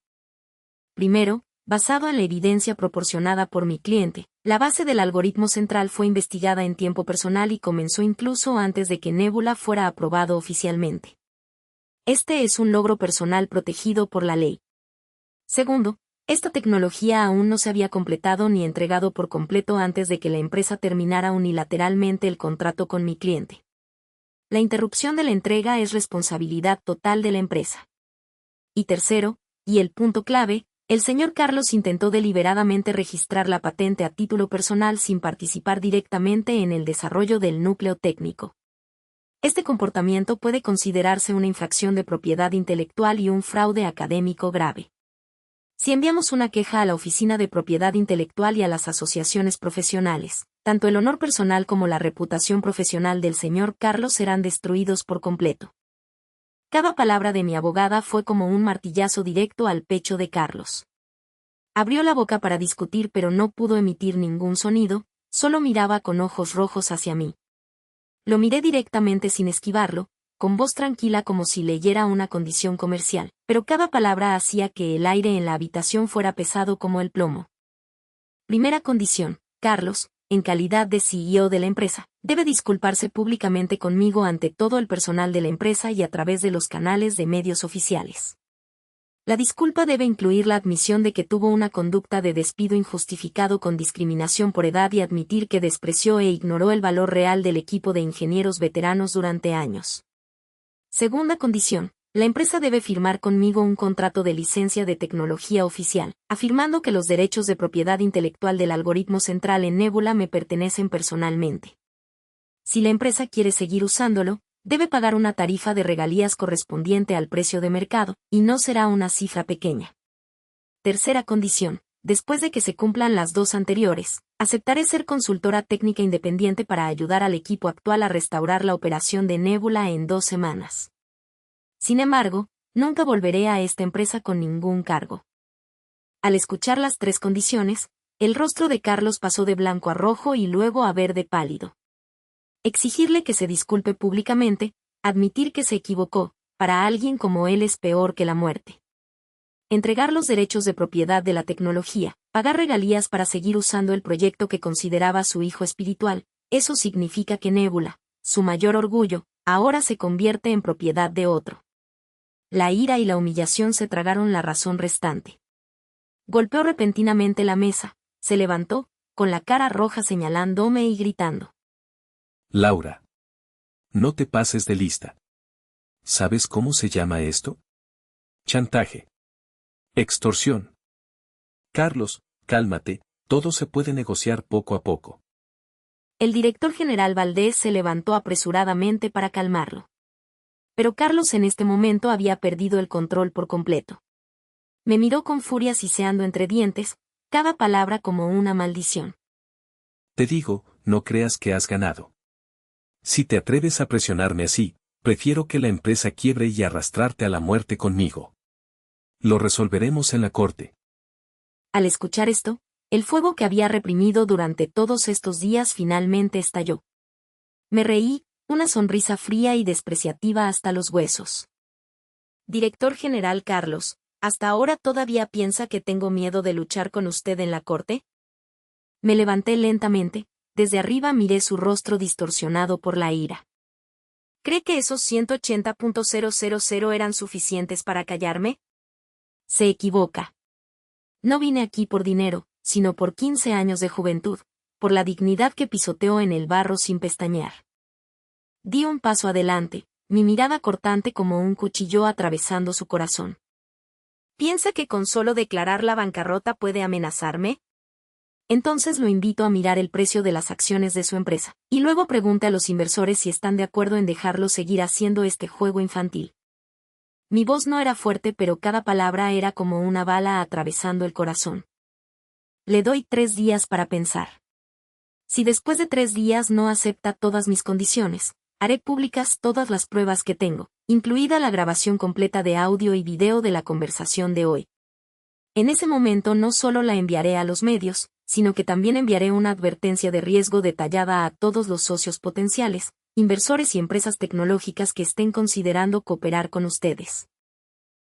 Primero, basado en la evidencia proporcionada por mi cliente, la base del algoritmo central fue investigada en tiempo personal y comenzó incluso antes de que Nébula fuera aprobado oficialmente. Este es un logro personal protegido por la ley. Segundo, esta tecnología aún no se había completado ni entregado por completo antes de que la empresa terminara unilateralmente el contrato con mi cliente. La interrupción de la entrega es responsabilidad total de la empresa. Y tercero, y el punto clave, el señor Carlos intentó deliberadamente registrar la patente a título personal sin participar directamente en el desarrollo del núcleo técnico. Este comportamiento puede considerarse una infracción de propiedad intelectual y un fraude académico grave. Si enviamos una queja a la Oficina de Propiedad Intelectual y a las asociaciones profesionales, tanto el honor personal como la reputación profesional del señor Carlos serán destruidos por completo. Cada palabra de mi abogada fue como un martillazo directo al pecho de Carlos. Abrió la boca para discutir pero no pudo emitir ningún sonido, solo miraba con ojos rojos hacia mí. Lo miré directamente sin esquivarlo, con voz tranquila como si leyera una condición comercial, pero cada palabra hacía que el aire en la habitación fuera pesado como el plomo. Primera condición: Carlos, en calidad de CEO de la empresa, debe disculparse públicamente conmigo ante todo el personal de la empresa y a través de los canales de medios oficiales. La disculpa debe incluir la admisión de que tuvo una conducta de despido injustificado con discriminación por edad y admitir que despreció e ignoró el valor real del equipo de ingenieros veteranos durante años. Segunda condición: la empresa debe firmar conmigo un contrato de licencia de tecnología oficial, afirmando que los derechos de propiedad intelectual del algoritmo central en Nebula me pertenecen personalmente. Si la empresa quiere seguir usándolo, debe pagar una tarifa de regalías correspondiente al precio de mercado, y no será una cifra pequeña. Tercera condición: después de que se cumplan las dos anteriores, aceptaré ser consultora técnica independiente para ayudar al equipo actual a restaurar la operación de Nebula en 2 semanas. Sin embargo, nunca volveré a esta empresa con ningún cargo. Al escuchar las 3 condiciones, el rostro de Carlos pasó de blanco a rojo y luego a verde pálido. Exigirle que se disculpe públicamente, admitir que se equivocó, para alguien como él es peor que la muerte. Entregar los derechos de propiedad de la tecnología, pagar regalías para seguir usando el proyecto que consideraba su hijo espiritual, eso significa que Nebula, su mayor orgullo, ahora se convierte en propiedad de otro. La ira y la humillación se tragaron la razón restante. Golpeó repentinamente la mesa, se levantó, con la cara roja señalándome y gritando: Laura. No te pases de lista. ¿Sabes cómo se llama esto? Chantaje. Extorsión. Carlos, cálmate, todo se puede negociar poco a poco. El director general Valdés se levantó apresuradamente para calmarlo. Pero Carlos en este momento había perdido el control por completo. Me miró con furia siseando entre dientes, cada palabra como una maldición. Te digo, no creas que has ganado. Si te atreves a presionarme así, prefiero que la empresa quiebre y arrastrarte a la muerte conmigo. Lo resolveremos en la corte. Al escuchar esto, el fuego que había reprimido durante todos estos días finalmente estalló. Me reí, una sonrisa fría y despreciativa hasta los huesos. Director general Carlos, ¿hasta ahora todavía piensa que tengo miedo de luchar con usted en la corte? Me levanté lentamente, desde arriba miré su rostro distorsionado por la ira. ¿Cree que esos 180.000 eran suficientes para callarme? Se equivoca. No vine aquí por dinero, sino por 15 años de juventud, por la dignidad que pisoteó en el barro sin pestañear. Di un paso adelante, mi mirada cortante como un cuchillo atravesando su corazón. ¿Piensa que con solo declarar la bancarrota puede amenazarme? Entonces lo invito a mirar el precio de las acciones de su empresa, y luego pregunte a los inversores si están de acuerdo en dejarlo seguir haciendo este juego infantil. Mi voz no era fuerte, pero cada palabra era como una bala atravesando el corazón. Le doy 3 días para pensar. Si después de 3 días no acepta todas mis condiciones, haré públicas todas las pruebas que tengo, incluida la grabación completa de audio y video de la conversación de hoy. En ese momento no solo la enviaré a los medios, sino que también enviaré una advertencia de riesgo detallada a todos los socios potenciales, inversores y empresas tecnológicas que estén considerando cooperar con ustedes.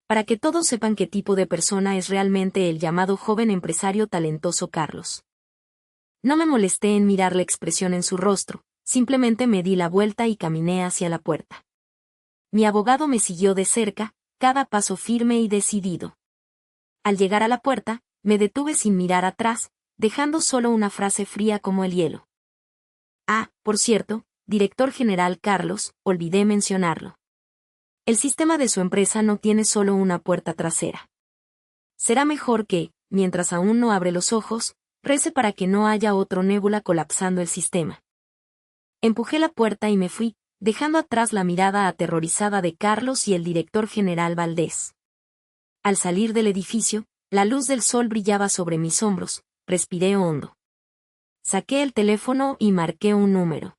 Para que todos sepan qué tipo de persona es realmente el llamado joven empresario talentoso Carlos. No me molesté en mirar la expresión en su rostro, simplemente me di la vuelta y caminé hacia la puerta. Mi abogado me siguió de cerca, cada paso firme y decidido. Al llegar a la puerta, me detuve sin mirar atrás, dejando solo una frase fría como el hielo. Ah, por cierto, director general Carlos, olvidé mencionarlo. El sistema de su empresa no tiene solo una puerta trasera. Será mejor que, mientras aún no abre los ojos, rece para que no haya otro Nebula colapsando el sistema. Empujé la puerta y me fui, dejando atrás la mirada aterrorizada de Carlos y el director general Valdés. Al salir del edificio, la luz del sol brillaba sobre mis hombros, respiré hondo. Saqué el teléfono y marqué un número.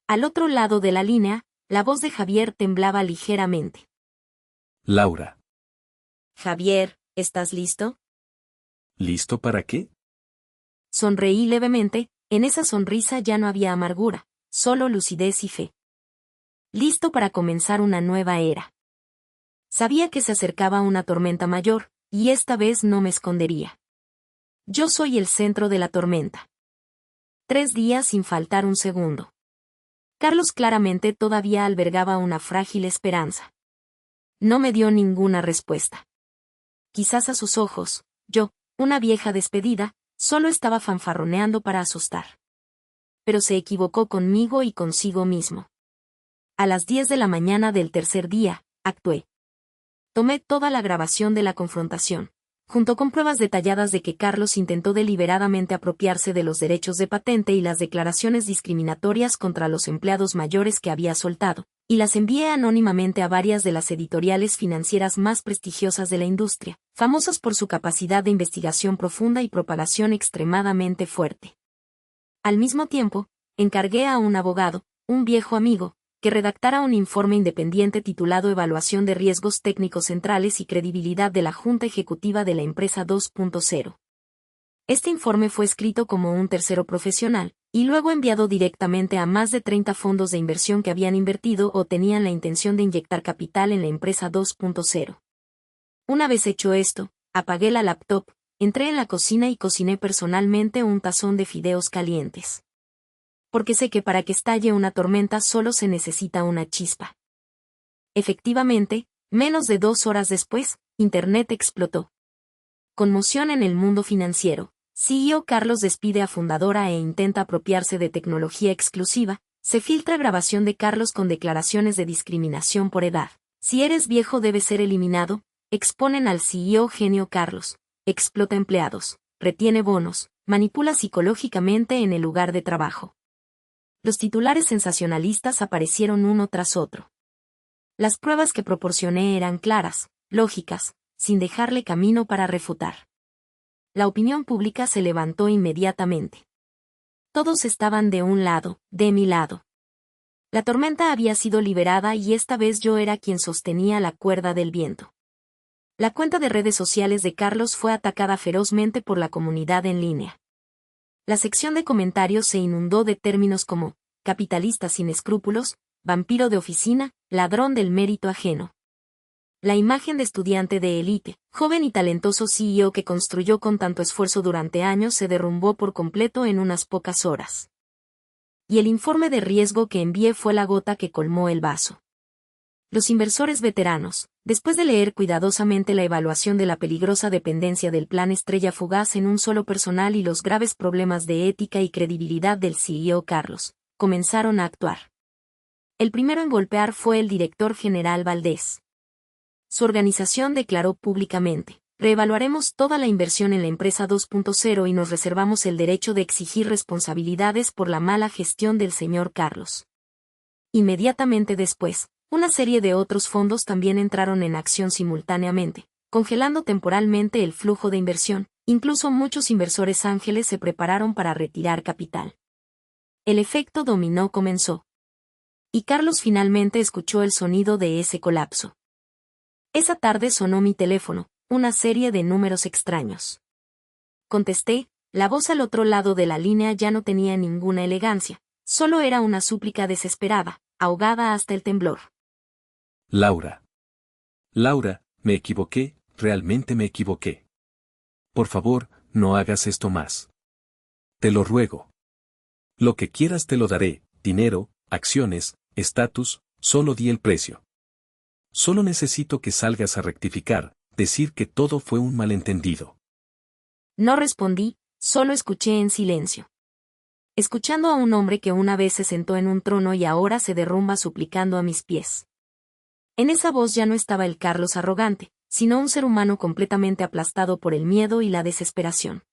Al otro lado de la línea, la voz de Javier temblaba ligeramente. Laura. Javier, ¿estás listo? ¿Listo para qué? Sonreí levemente, en esa sonrisa ya no había amargura, solo lucidez y fe. Listo para comenzar una nueva era. Sabía que se acercaba una tormenta mayor, y esta vez no me escondería. Yo soy el centro de la tormenta. 3 días sin faltar un segundo. Carlos claramente todavía albergaba una frágil esperanza. No me dio ninguna respuesta. Quizás a sus ojos, yo, una vieja despedida, solo estaba fanfarroneando para asustar. Pero se equivocó conmigo y consigo mismo. A las 10 de la mañana del tercer día, actué. Tomé toda la grabación de la confrontación, junto con pruebas detalladas de que Carlos intentó deliberadamente apropiarse de los derechos de patente y las declaraciones discriminatorias contra los empleados mayores que había soltado, y las envié anónimamente a varias de las editoriales financieras más prestigiosas de la industria, famosas por su capacidad de investigación profunda y propagación extremadamente fuerte. Al mismo tiempo, encargué a un abogado, un viejo amigo, que redactara un informe independiente titulado Evaluación de Riesgos Técnicos Centrales y Credibilidad de la Junta Ejecutiva de la Empresa 2.0. Este informe fue escrito como un tercero profesional, y luego enviado directamente a más de 30 fondos de inversión que habían invertido o tenían la intención de inyectar capital en la empresa 2.0. Una vez hecho esto, apagué la laptop, entré en la cocina y cociné personalmente un tazón de fideos calientes. Porque sé que para que estalle una tormenta solo se necesita una chispa. Efectivamente, menos de 2 horas después, Internet explotó. Conmoción en el mundo financiero. CEO Carlos despide a fundadora e intenta apropiarse de tecnología exclusiva. Se filtra grabación de Carlos con declaraciones de discriminación por edad. Si eres viejo debes ser eliminado. Exponen al CEO genio Carlos. Explota empleados. Retiene bonos. Manipula psicológicamente en el lugar de trabajo. Los titulares sensacionalistas aparecieron uno tras otro. Las pruebas que proporcioné eran claras, lógicas, sin dejarle camino para refutar. La opinión pública se levantó inmediatamente. Todos estaban de un lado, de mi lado. La tormenta había sido liberada y esta vez yo era quien sostenía la cuerda del viento. La cuenta de redes sociales de Carlos fue atacada ferozmente por la comunidad en línea. La sección de comentarios se inundó de términos como capitalista sin escrúpulos, vampiro de oficina, ladrón del mérito ajeno. La imagen de estudiante de élite, joven y talentoso CEO que construyó con tanto esfuerzo durante años se derrumbó por completo en unas pocas horas. Y el informe de riesgo que envié fue la gota que colmó el vaso. Los inversores veteranos, después de leer cuidadosamente la evaluación de la peligrosa dependencia del plan Estrella Fugaz en un solo personal y los graves problemas de ética y credibilidad del CEO Carlos, comenzaron a actuar. El primero en golpear fue el director general Valdés. Su organización declaró públicamente: reevaluaremos toda la inversión en la empresa 2.0 y nos reservamos el derecho de exigir responsabilidades por la mala gestión del señor Carlos. Inmediatamente después, una serie de otros fondos también entraron en acción simultáneamente, congelando temporalmente el flujo de inversión. Incluso muchos inversores ángeles se prepararon para retirar capital. El efecto dominó comenzó. Y Carlos finalmente escuchó el sonido de ese colapso. Esa tarde sonó mi teléfono, una serie de números extraños. Contesté, la voz al otro lado de la línea ya no tenía ninguna elegancia, solo era una súplica desesperada, ahogada hasta el temblor. Laura. Laura, me equivoqué, realmente me equivoqué. Por favor, no hagas esto más. Te lo ruego. Lo que quieras te lo daré, dinero, acciones, estatus, solo di el precio. Solo necesito que salgas a rectificar, decir que todo fue un malentendido. No respondí, solo escuché en silencio. Escuchando a un hombre que una vez se sentó en un trono y ahora se derrumba suplicando a mis pies. En esa voz ya no estaba el Carlos arrogante, sino un ser humano completamente aplastado por el miedo y la desesperación.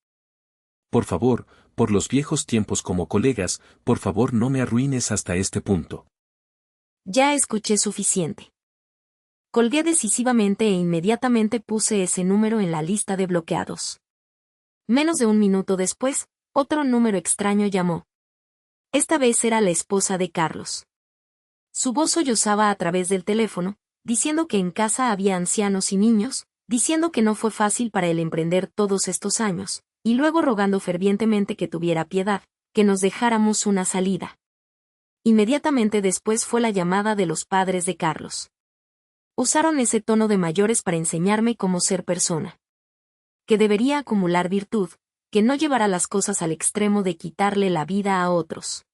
Por favor, por los viejos tiempos como colegas, por favor no me arruines hasta este punto. Ya escuché suficiente. Colgué decisivamente e inmediatamente puse ese número en la lista de bloqueados. Menos de un minuto después, Otro número extraño llamó. Esta vez era la esposa de Carlos. Su voz sollozaba a través del teléfono, diciendo que en casa había ancianos y niños, diciendo que no fue fácil para él emprender todos estos años, y luego rogando fervientemente que tuviera piedad, que nos dejáramos una salida. Inmediatamente después fue la llamada de los padres de Carlos. Usaron ese tono de mayores para enseñarme cómo ser persona. Que debería acumular virtud, que no llevará las cosas al extremo de quitarle la vida a otros.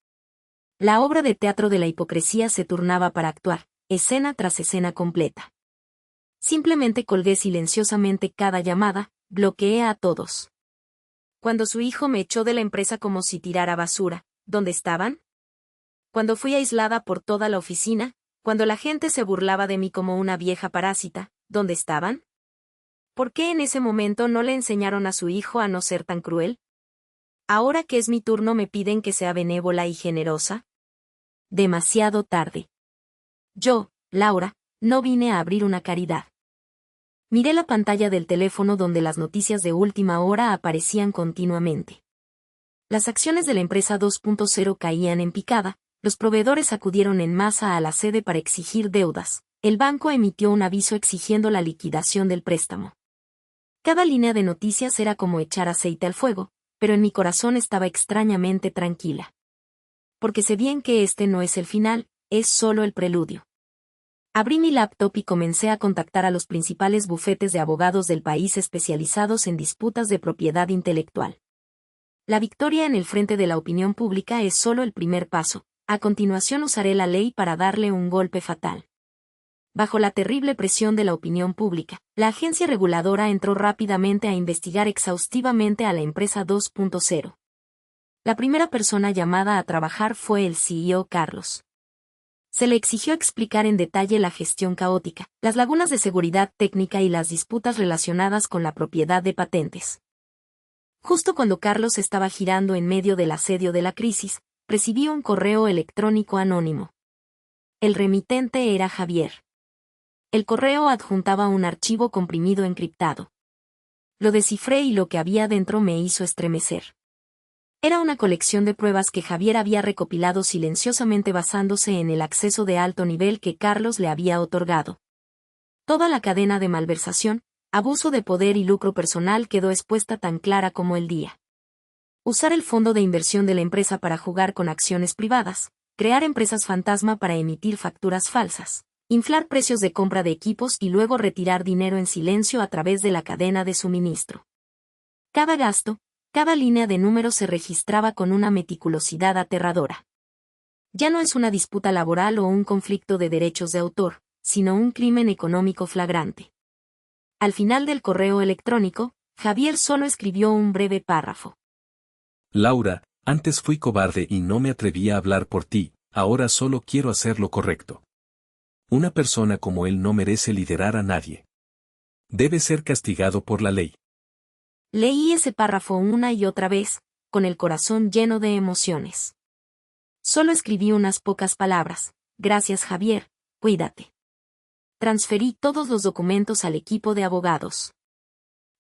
La obra de teatro de la hipocresía se turnaba para actuar, escena tras escena completa. Simplemente colgué silenciosamente cada llamada, bloqueé a todos. Cuando su hijo me echó de la empresa como si tirara basura, ¿dónde estaban? Cuando fui aislada por toda la oficina, cuando la gente se burlaba de mí como una vieja parásita, ¿dónde estaban? ¿Por qué en ese momento no le enseñaron a su hijo a no ser tan cruel? Ahora que es mi turno me piden que sea benévola y generosa. Demasiado tarde. Yo, Laura, no vine a abrir una caridad. Miré la pantalla del teléfono donde las noticias de última hora aparecían continuamente. Las acciones de la empresa 2.0 caían en picada, los proveedores acudieron en masa a la sede para exigir deudas, el banco emitió un aviso exigiendo la liquidación del préstamo. Cada línea de noticias era como echar aceite al fuego, pero en mi corazón estaba extrañamente tranquila. Porque sé bien que este no es el final, es solo el preludio. Abrí mi laptop y comencé a contactar a los principales bufetes de abogados del país especializados en disputas de propiedad intelectual. La victoria en el frente de la opinión pública es solo el primer paso, a continuación usaré la ley para darle un golpe fatal. Bajo la terrible presión de la opinión pública, la agencia reguladora entró rápidamente a investigar exhaustivamente a la empresa 2.0. La primera persona llamada a trabajar fue el CEO Carlos. Se le exigió explicar en detalle la gestión caótica, las lagunas de seguridad técnica y las disputas relacionadas con la propiedad de patentes. Justo cuando Carlos estaba girando en medio del asedio de la crisis, recibí un correo electrónico anónimo. El remitente era Javier. El correo adjuntaba un archivo comprimido encriptado. Lo descifré y lo que había dentro me hizo estremecer. Era una colección de pruebas que Javier había recopilado silenciosamente basándose en el acceso de alto nivel que Carlos le había otorgado. Toda la cadena de malversación, abuso de poder y lucro personal quedó expuesta tan clara como el día. Usar el fondo de inversión de la empresa para jugar con acciones privadas, crear empresas fantasma para emitir facturas falsas, inflar precios de compra de equipos y luego retirar dinero en silencio a través de la cadena de suministro. Cada gasto, cada línea de números se registraba con una meticulosidad aterradora. Ya no es una disputa laboral o un conflicto de derechos de autor, sino un crimen económico flagrante. Al final del correo electrónico, Javier solo escribió un breve párrafo. Laura, antes fui cobarde y no me atreví a hablar por ti, ahora solo quiero hacer lo correcto. Una persona como él no merece liderar a nadie. Debe ser castigado por la ley. Leí ese párrafo una y otra vez, con el corazón lleno de emociones. Solo escribí unas pocas palabras. Gracias Javier, cuídate. Transferí todos los documentos al equipo de abogados.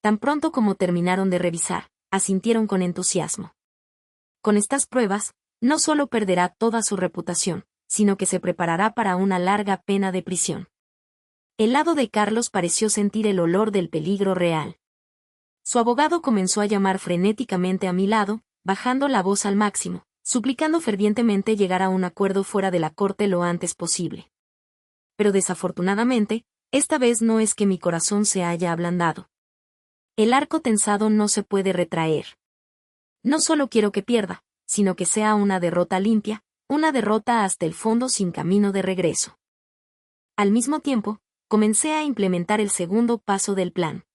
Tan pronto como terminaron de revisar, asintieron con entusiasmo. Con estas pruebas, no solo perderá toda su reputación, sino que se preparará para una larga pena de prisión. El lado de Carlos pareció sentir el olor del peligro real. Su abogado comenzó a llamar frenéticamente a mi lado, bajando la voz al máximo, suplicando fervientemente llegar a un acuerdo fuera de la corte lo antes posible. Pero desafortunadamente, esta vez no es que mi corazón se haya ablandado. El arco tensado no se puede retraer. No solo quiero que pierda, sino que sea una derrota limpia, una derrota hasta el fondo sin camino de regreso. Al mismo tiempo, comencé a implementar el segundo paso del plan.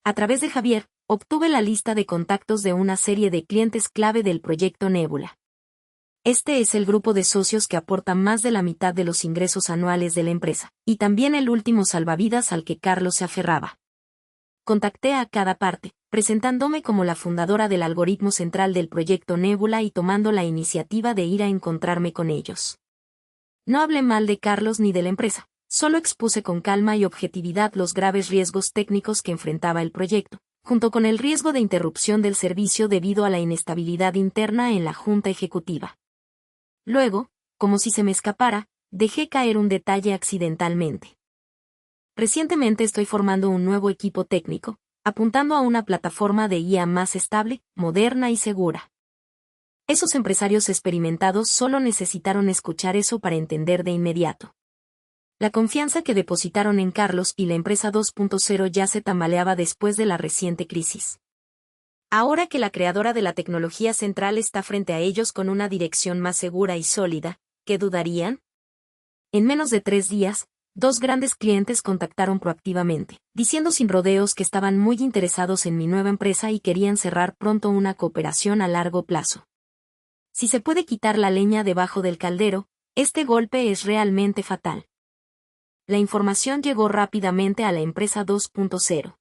A través de Javier, obtuve la lista de contactos de una serie de clientes clave del proyecto Nébula. Este es el grupo de socios que aporta más de la mitad de los ingresos anuales de la empresa, y también el último salvavidas al que Carlos se aferraba. Contacté a cada parte, presentándome como la fundadora del algoritmo central del proyecto Nébula y tomando la iniciativa de ir a encontrarme con ellos. No hablé mal de Carlos ni de la empresa. Solo expuse con calma y objetividad los graves riesgos técnicos que enfrentaba el proyecto, junto con el riesgo de interrupción del servicio debido a la inestabilidad interna en la junta ejecutiva. Luego, como si se me escapara, dejé caer un detalle accidentalmente. Recientemente estoy formando un nuevo equipo técnico, apuntando a una plataforma de IA más estable, moderna y segura. Esos empresarios experimentados solo necesitaron escuchar eso para entender de inmediato. La confianza que depositaron en Carlos y la empresa 2.0 ya se tambaleaba después de la reciente crisis. Ahora que la creadora de la tecnología central está frente a ellos con una dirección más segura y sólida, ¿qué dudarían? En menos de 3 días, 2 grandes clientes contactaron proactivamente, diciendo sin rodeos que estaban muy interesados en mi nueva empresa y querían cerrar pronto una cooperación a largo plazo. Si se puede quitar la leña debajo del caldero, este golpe es realmente fatal. La información llegó rápidamente a la empresa 2.0.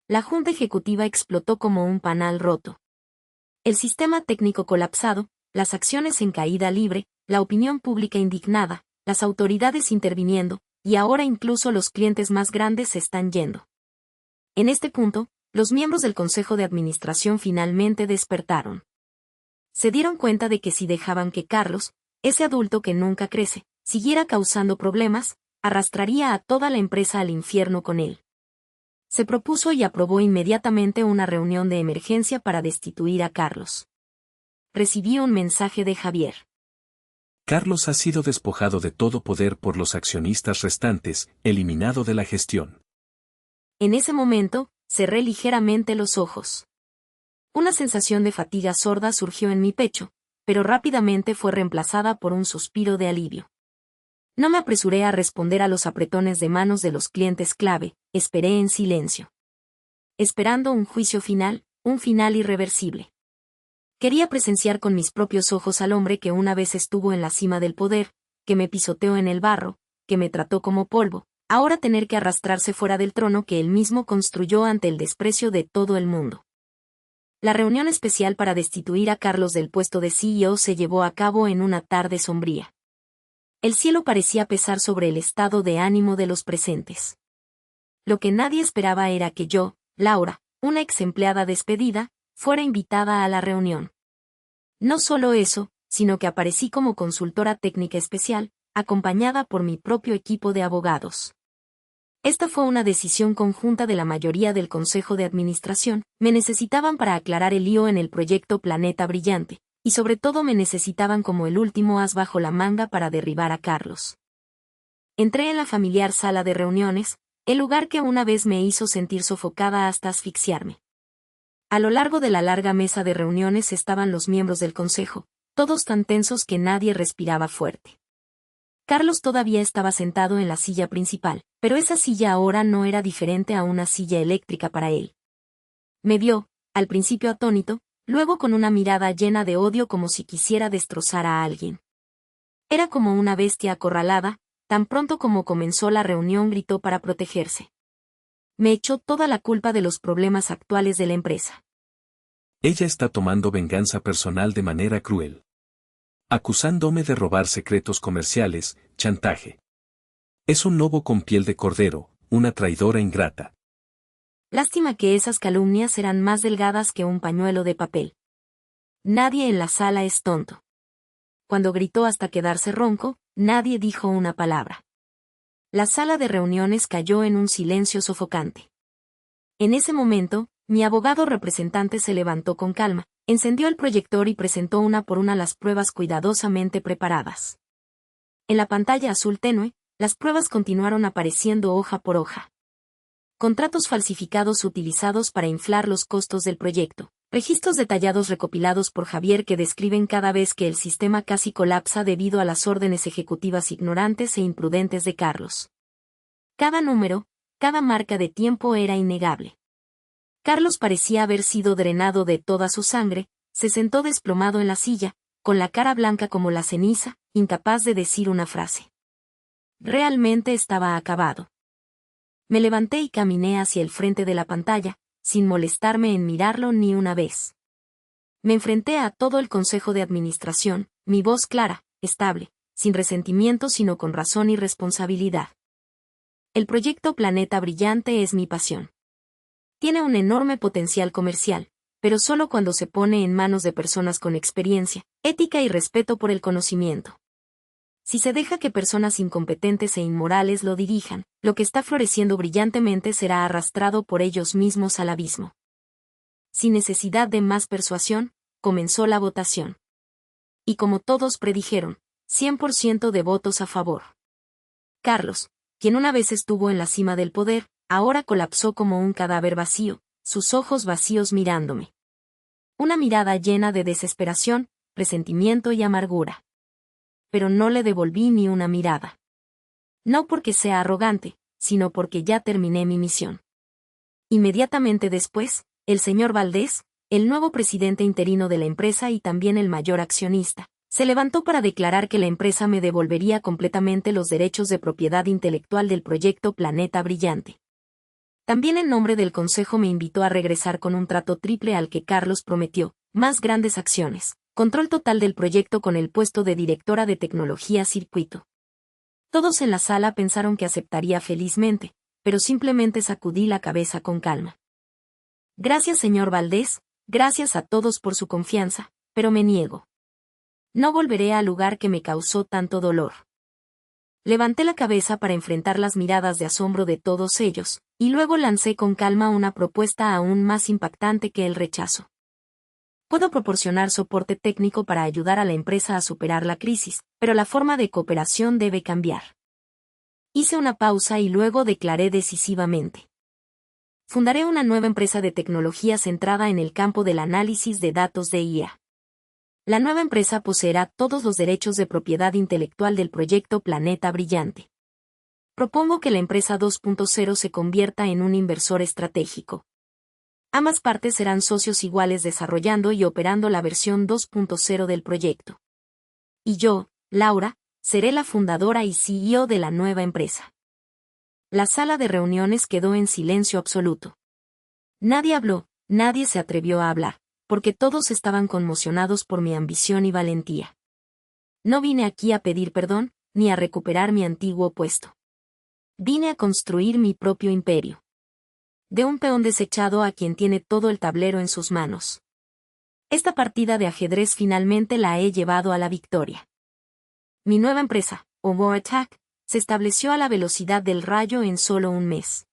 La junta ejecutiva explotó como un panal roto. El sistema técnico colapsado, las acciones en caída libre, la opinión pública indignada, las autoridades interviniendo, y ahora incluso los clientes más grandes se están yendo. En este punto, los miembros del Consejo de Administración finalmente despertaron. Se dieron cuenta de que si dejaban que Carlos, ese adulto que nunca crece, siguiera causando problemas, arrastraría a toda la empresa al infierno con él. Se propuso y aprobó inmediatamente una reunión de emergencia para destituir a Carlos. Recibí un mensaje de Javier. Carlos ha sido despojado de todo poder por los accionistas restantes, eliminado de la gestión. En ese momento, cerré ligeramente los ojos. Una sensación de fatiga sorda surgió en mi pecho, pero rápidamente fue reemplazada por un suspiro de alivio. No me apresuré a responder a los apretones de manos de los clientes clave, esperé en silencio. Esperando un juicio final, un final irreversible. Quería presenciar con mis propios ojos al hombre que una vez estuvo en la cima del poder, que me pisoteó en el barro, que me trató como polvo, ahora tener que arrastrarse fuera del trono que él mismo construyó ante el desprecio de todo el mundo. La reunión especial para destituir a Carlos del puesto de CEO se llevó a cabo en una tarde sombría. El cielo parecía pesar sobre el estado de ánimo de los presentes. Lo que nadie esperaba era que yo, Laura, una ex empleada despedida, fuera invitada a la reunión. No solo eso, sino que aparecí como consultora técnica especial, acompañada por mi propio equipo de abogados. Esta fue una decisión conjunta de la mayoría del Consejo de Administración, me necesitaban para aclarar el lío en el proyecto Planeta Brillante, y sobre todo me necesitaban como el último as bajo la manga para derribar a Carlos. Entré en la familiar sala de reuniones, el lugar que una vez me hizo sentir sofocada hasta asfixiarme. A lo largo de la larga mesa de reuniones estaban los miembros del consejo, todos tan tensos que nadie respiraba fuerte. Carlos todavía estaba sentado en la silla principal, pero esa silla ahora no era diferente a una silla eléctrica para él. Me vio, al principio atónito, luego con una mirada llena de odio como si quisiera destrozar a alguien. Era como una bestia acorralada, tan pronto como comenzó la reunión gritó para protegerse. Me echó toda la culpa de los problemas actuales de la empresa. Ella está tomando venganza personal de manera cruel. Acusándome de robar secretos comerciales, chantaje. Es un lobo con piel de cordero, una traidora ingrata. Lástima que esas calumnias eran más delgadas que un pañuelo de papel. Nadie en la sala es tonto. Cuando gritó hasta quedarse ronco, nadie dijo una palabra. La sala de reuniones cayó en un silencio sofocante. En ese momento, mi abogado representante se levantó con calma, encendió el proyector y presentó una por una las pruebas cuidadosamente preparadas. En la pantalla azul tenue, las pruebas continuaron apareciendo hoja por hoja. Contratos falsificados utilizados para inflar los costos del proyecto, registros detallados recopilados por Javier que describen cada vez que el sistema casi colapsa debido a las órdenes ejecutivas ignorantes e imprudentes de Carlos. Cada número, cada marca de tiempo era innegable. Carlos parecía haber sido drenado de toda su sangre, se sentó desplomado en la silla, con la cara blanca como la ceniza, incapaz de decir una frase. Realmente estaba acabado. Me levanté y caminé hacia el frente de la pantalla, sin molestarme en mirarlo ni una vez. Me enfrenté a todo el consejo de administración, mi voz clara, estable, sin resentimiento sino con razón y responsabilidad. El proyecto Planeta Brillante es mi pasión. Tiene un enorme potencial comercial, pero solo cuando se pone en manos de personas con experiencia, ética y respeto por el conocimiento. Si se deja que personas incompetentes e inmorales lo dirijan, lo que está floreciendo brillantemente será arrastrado por ellos mismos al abismo. Sin necesidad de más persuasión, comenzó la votación. Y como todos predijeron, 100% de votos a favor. Carlos, quien una vez estuvo en la cima del poder, ahora colapsó como un cadáver vacío, sus ojos vacíos mirándome. Una mirada llena de desesperación, resentimiento y amargura. Pero no le devolví ni una mirada. No porque sea arrogante, sino porque ya terminé mi misión. Inmediatamente después, el señor Valdés, el nuevo presidente interino de la empresa y también el mayor accionista, se levantó para declarar que la empresa me devolvería completamente los derechos de propiedad intelectual del proyecto Planeta Brillante. También en nombre del Consejo me invitó a regresar con un trato triple al que Carlos prometió, más grandes acciones, control total del proyecto con el puesto de directora de tecnología circuito. Todos en la sala pensaron que aceptaría felizmente, pero simplemente sacudí la cabeza con calma. Gracias, señor Valdés, gracias a todos por su confianza, pero me niego. No volveré al lugar que me causó tanto dolor. Levanté la cabeza para enfrentar las miradas de asombro de todos ellos, y luego lancé con calma una propuesta aún más impactante que el rechazo. Puedo proporcionar soporte técnico para ayudar a la empresa a superar la crisis, pero la forma de cooperación debe cambiar. Hice una pausa y luego declaré decisivamente. Fundaré una nueva empresa de tecnología centrada en el campo del análisis de datos de IA. La nueva empresa poseerá todos los derechos de propiedad intelectual del proyecto Planeta Brillante. Propongo que la empresa 2.0 se convierta en un inversor estratégico. Ambas partes serán socios iguales desarrollando y operando la versión 2.0 del proyecto. Y yo, Laura, seré la fundadora y CEO de la nueva empresa. La sala de reuniones quedó en silencio absoluto. Nadie habló, nadie se atrevió a hablar, porque todos estaban conmocionados por mi ambición y valentía. No vine aquí a pedir perdón, ni a recuperar mi antiguo puesto. Vine a construir mi propio imperio. De un peón desechado a quien tiene todo el tablero en sus manos. Esta partida de ajedrez finalmente la he llevado a la victoria. Mi nueva empresa, OVO-Attack, se estableció a la velocidad del rayo en solo un mes.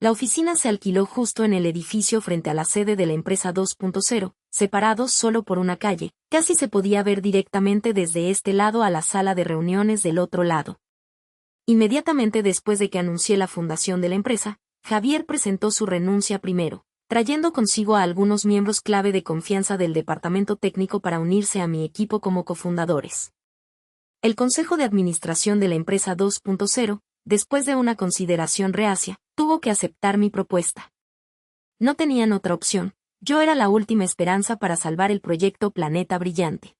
La oficina se alquiló justo en el edificio frente a la sede de la empresa 2.0, separados solo por una calle, casi se podía ver directamente desde este lado a la sala de reuniones del otro lado. Inmediatamente después de que anuncié la fundación de la empresa, Javier presentó su renuncia primero, trayendo consigo a algunos miembros clave de confianza del departamento técnico para unirse a mi equipo como cofundadores. El Consejo de Administración de la empresa 2.0, después de una consideración reacia, tuvo que aceptar mi propuesta. No tenían otra opción, yo era la última esperanza para salvar el proyecto Planeta Brillante.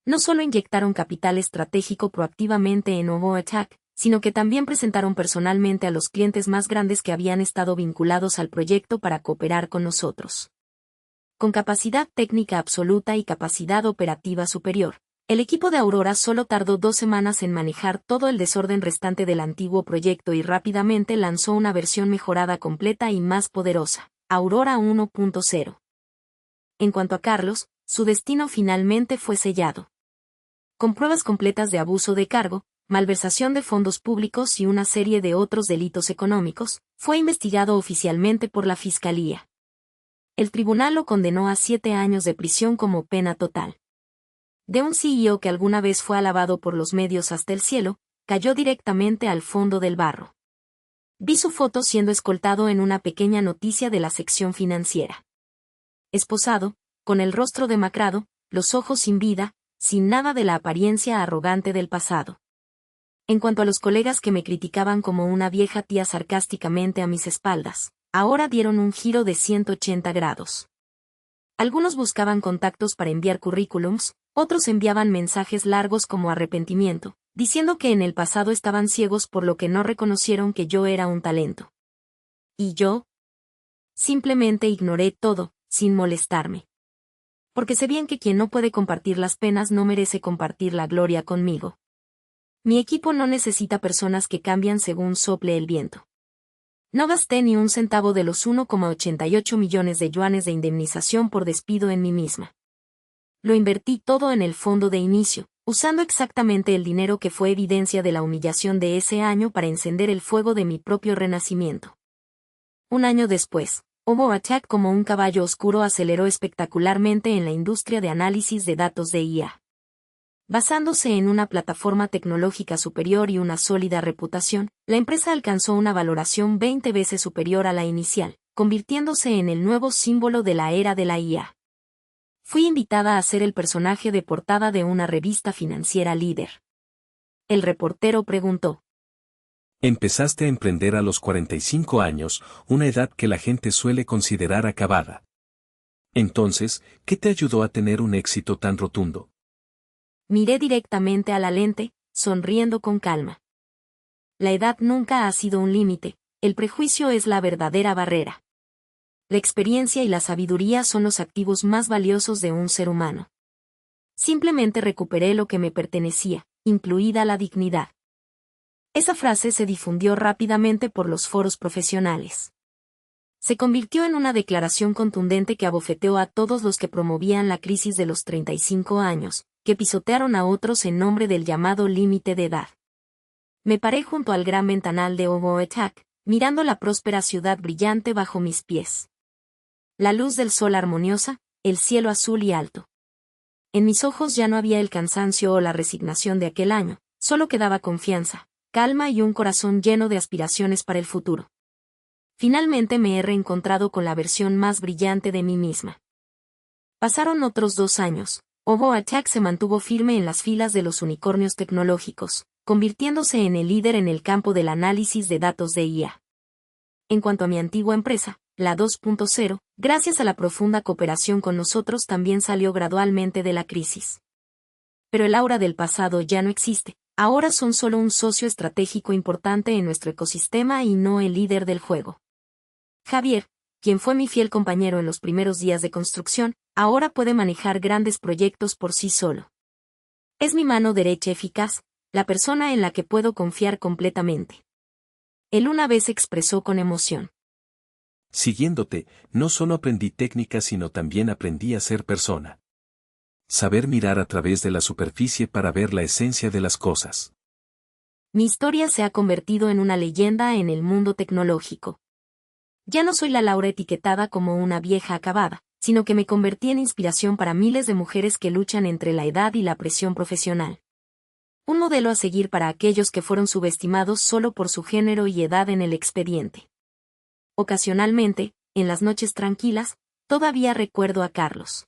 No solo inyectaron capital estratégico proactivamente en OVO-Attack, sino que también presentaron personalmente a los clientes más grandes que habían estado vinculados al proyecto para cooperar con nosotros. Con capacidad técnica absoluta y capacidad operativa superior, el equipo de Aurora solo tardó 2 semanas en manejar todo el desorden restante del antiguo proyecto y rápidamente lanzó una versión mejorada completa y más poderosa, Aurora 1.0. En cuanto a Carlos, su destino finalmente fue sellado. Con pruebas completas de abuso de cargo, malversación de fondos públicos y una serie de otros delitos económicos, fue investigado oficialmente por la Fiscalía. El tribunal lo condenó a 7 años de prisión como pena total. De un CEO que alguna vez fue alabado por los medios hasta el cielo, cayó directamente al fondo del barro. Vi su foto siendo escoltado en una pequeña noticia de la sección financiera. Esposado, con el rostro demacrado, los ojos sin vida, sin nada de la apariencia arrogante del pasado. En cuanto a los colegas que me criticaban como una vieja tía sarcásticamente a mis espaldas, ahora dieron un giro de 180 grados. Algunos buscaban contactos para enviar currículums, otros enviaban mensajes largos como arrepentimiento, diciendo que en el pasado estaban ciegos por lo que no reconocieron que yo era un talento. ¿Y yo? Simplemente ignoré todo, sin molestarme. Porque sé bien que quien no puede compartir las penas no merece compartir la gloria conmigo. Mi equipo no necesita personas que cambian según sople el viento. No gasté ni un centavo de los 1,88 millones de yuanes de indemnización por despido en mí misma. Lo invertí todo en el fondo de inicio, usando exactamente el dinero que fue evidencia de la humillación de ese año para encender el fuego de mi propio renacimiento. Un año después, OboAttack como un caballo oscuro aceleró espectacularmente en la industria de análisis de datos de IA. Basándose en una plataforma tecnológica superior y una sólida reputación, la empresa alcanzó una valoración 20 veces superior a la inicial, convirtiéndose en el nuevo símbolo de la era de la IA. Fui invitada a ser el personaje de portada de una revista financiera líder. El reportero preguntó: Empezaste a emprender a los 45 años, una edad que la gente suele considerar acabada. Entonces, ¿qué te ayudó a tener un éxito tan rotundo? Miré directamente a la lente, sonriendo con calma. La edad nunca ha sido un límite, el prejuicio es la verdadera barrera. La experiencia y la sabiduría son los activos más valiosos de un ser humano. Simplemente recuperé lo que me pertenecía, incluida la dignidad. Esa frase se difundió rápidamente por los foros profesionales. Se convirtió en una declaración contundente que abofeteó a todos los que promovían la crisis de los 35 años, que pisotearon a otros en nombre del llamado límite de edad. Me paré junto al gran ventanal de OboAttack, mirando la próspera ciudad brillante bajo mis pies. La luz del sol armoniosa, el cielo azul y alto. En mis ojos ya no había el cansancio o la resignación de aquel año, solo quedaba confianza, calma y un corazón lleno de aspiraciones para el futuro. Finalmente me he reencontrado con la versión más brillante de mí misma. Pasaron otros 2 años. OboAttack se mantuvo firme en las filas de los unicornios tecnológicos, convirtiéndose en el líder en el campo del análisis de datos de IA. En cuanto a mi antigua empresa, la 2.0, gracias a la profunda cooperación con nosotros también salió gradualmente de la crisis. Pero el aura del pasado ya no existe, ahora son solo un socio estratégico importante en nuestro ecosistema y no el líder del juego. Javier, quien fue mi fiel compañero en los primeros días de construcción, ahora puede manejar grandes proyectos por sí solo. Es mi mano derecha eficaz, la persona en la que puedo confiar completamente. Él una vez expresó con emoción: Siguiéndote, no solo aprendí técnicas sino también aprendí a ser persona. Saber mirar a través de la superficie para ver la esencia de las cosas. Mi historia se ha convertido en una leyenda en el mundo tecnológico. Ya no soy la Laura etiquetada como una vieja acabada, sino que me convertí en inspiración para miles de mujeres que luchan entre la edad y la presión profesional. Un modelo a seguir para aquellos que fueron subestimados solo por su género y edad en el expediente. Ocasionalmente, en las noches tranquilas, todavía recuerdo a Carlos.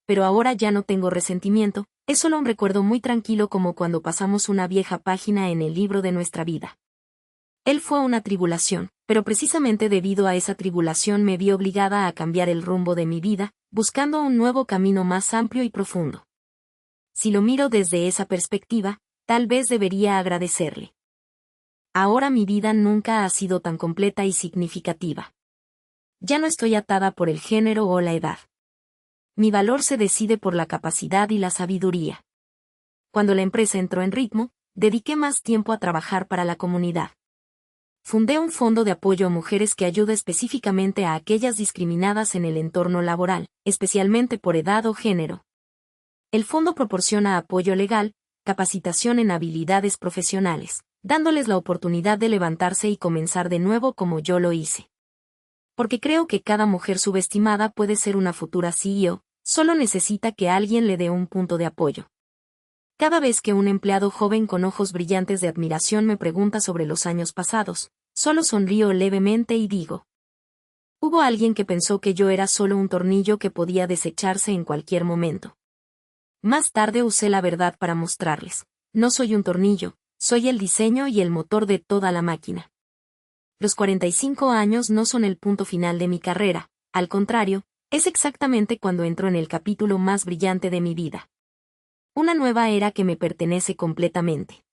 Pero ahora ya no tengo resentimiento, es solo un recuerdo muy tranquilo como cuando pasamos una vieja página en el libro de nuestra vida. Él fue una tribulación, pero precisamente debido a esa tribulación me vi obligada a cambiar el rumbo de mi vida, buscando un nuevo camino más amplio y profundo. Si lo miro desde esa perspectiva, tal vez debería agradecerle. Ahora mi vida nunca ha sido tan completa y significativa. Ya no estoy atada por el género o la edad. Mi valor se decide por la capacidad y la sabiduría. Cuando la empresa entró en ritmo, dediqué más tiempo a trabajar para la comunidad. Fundé un fondo de apoyo a mujeres que ayuda específicamente a aquellas discriminadas en el entorno laboral, especialmente por edad o género. El fondo proporciona apoyo legal, capacitación en habilidades profesionales, dándoles la oportunidad de levantarse y comenzar de nuevo como yo lo hice. Porque creo que cada mujer subestimada puede ser una futura CEO, solo necesita que alguien le dé un punto de apoyo. Cada vez que un empleado joven con ojos brillantes de admiración me pregunta sobre los años pasados, solo sonrío levemente y digo: hubo alguien que pensó que yo era solo un tornillo que podía desecharse en cualquier momento. Más tarde usé la verdad para mostrarles: no soy un tornillo, soy el diseño y el motor de toda la máquina. Los 45 años no son el punto final de mi carrera, al contrario, es exactamente cuando entro en el capítulo más brillante de mi vida. Una nueva era que me pertenece completamente.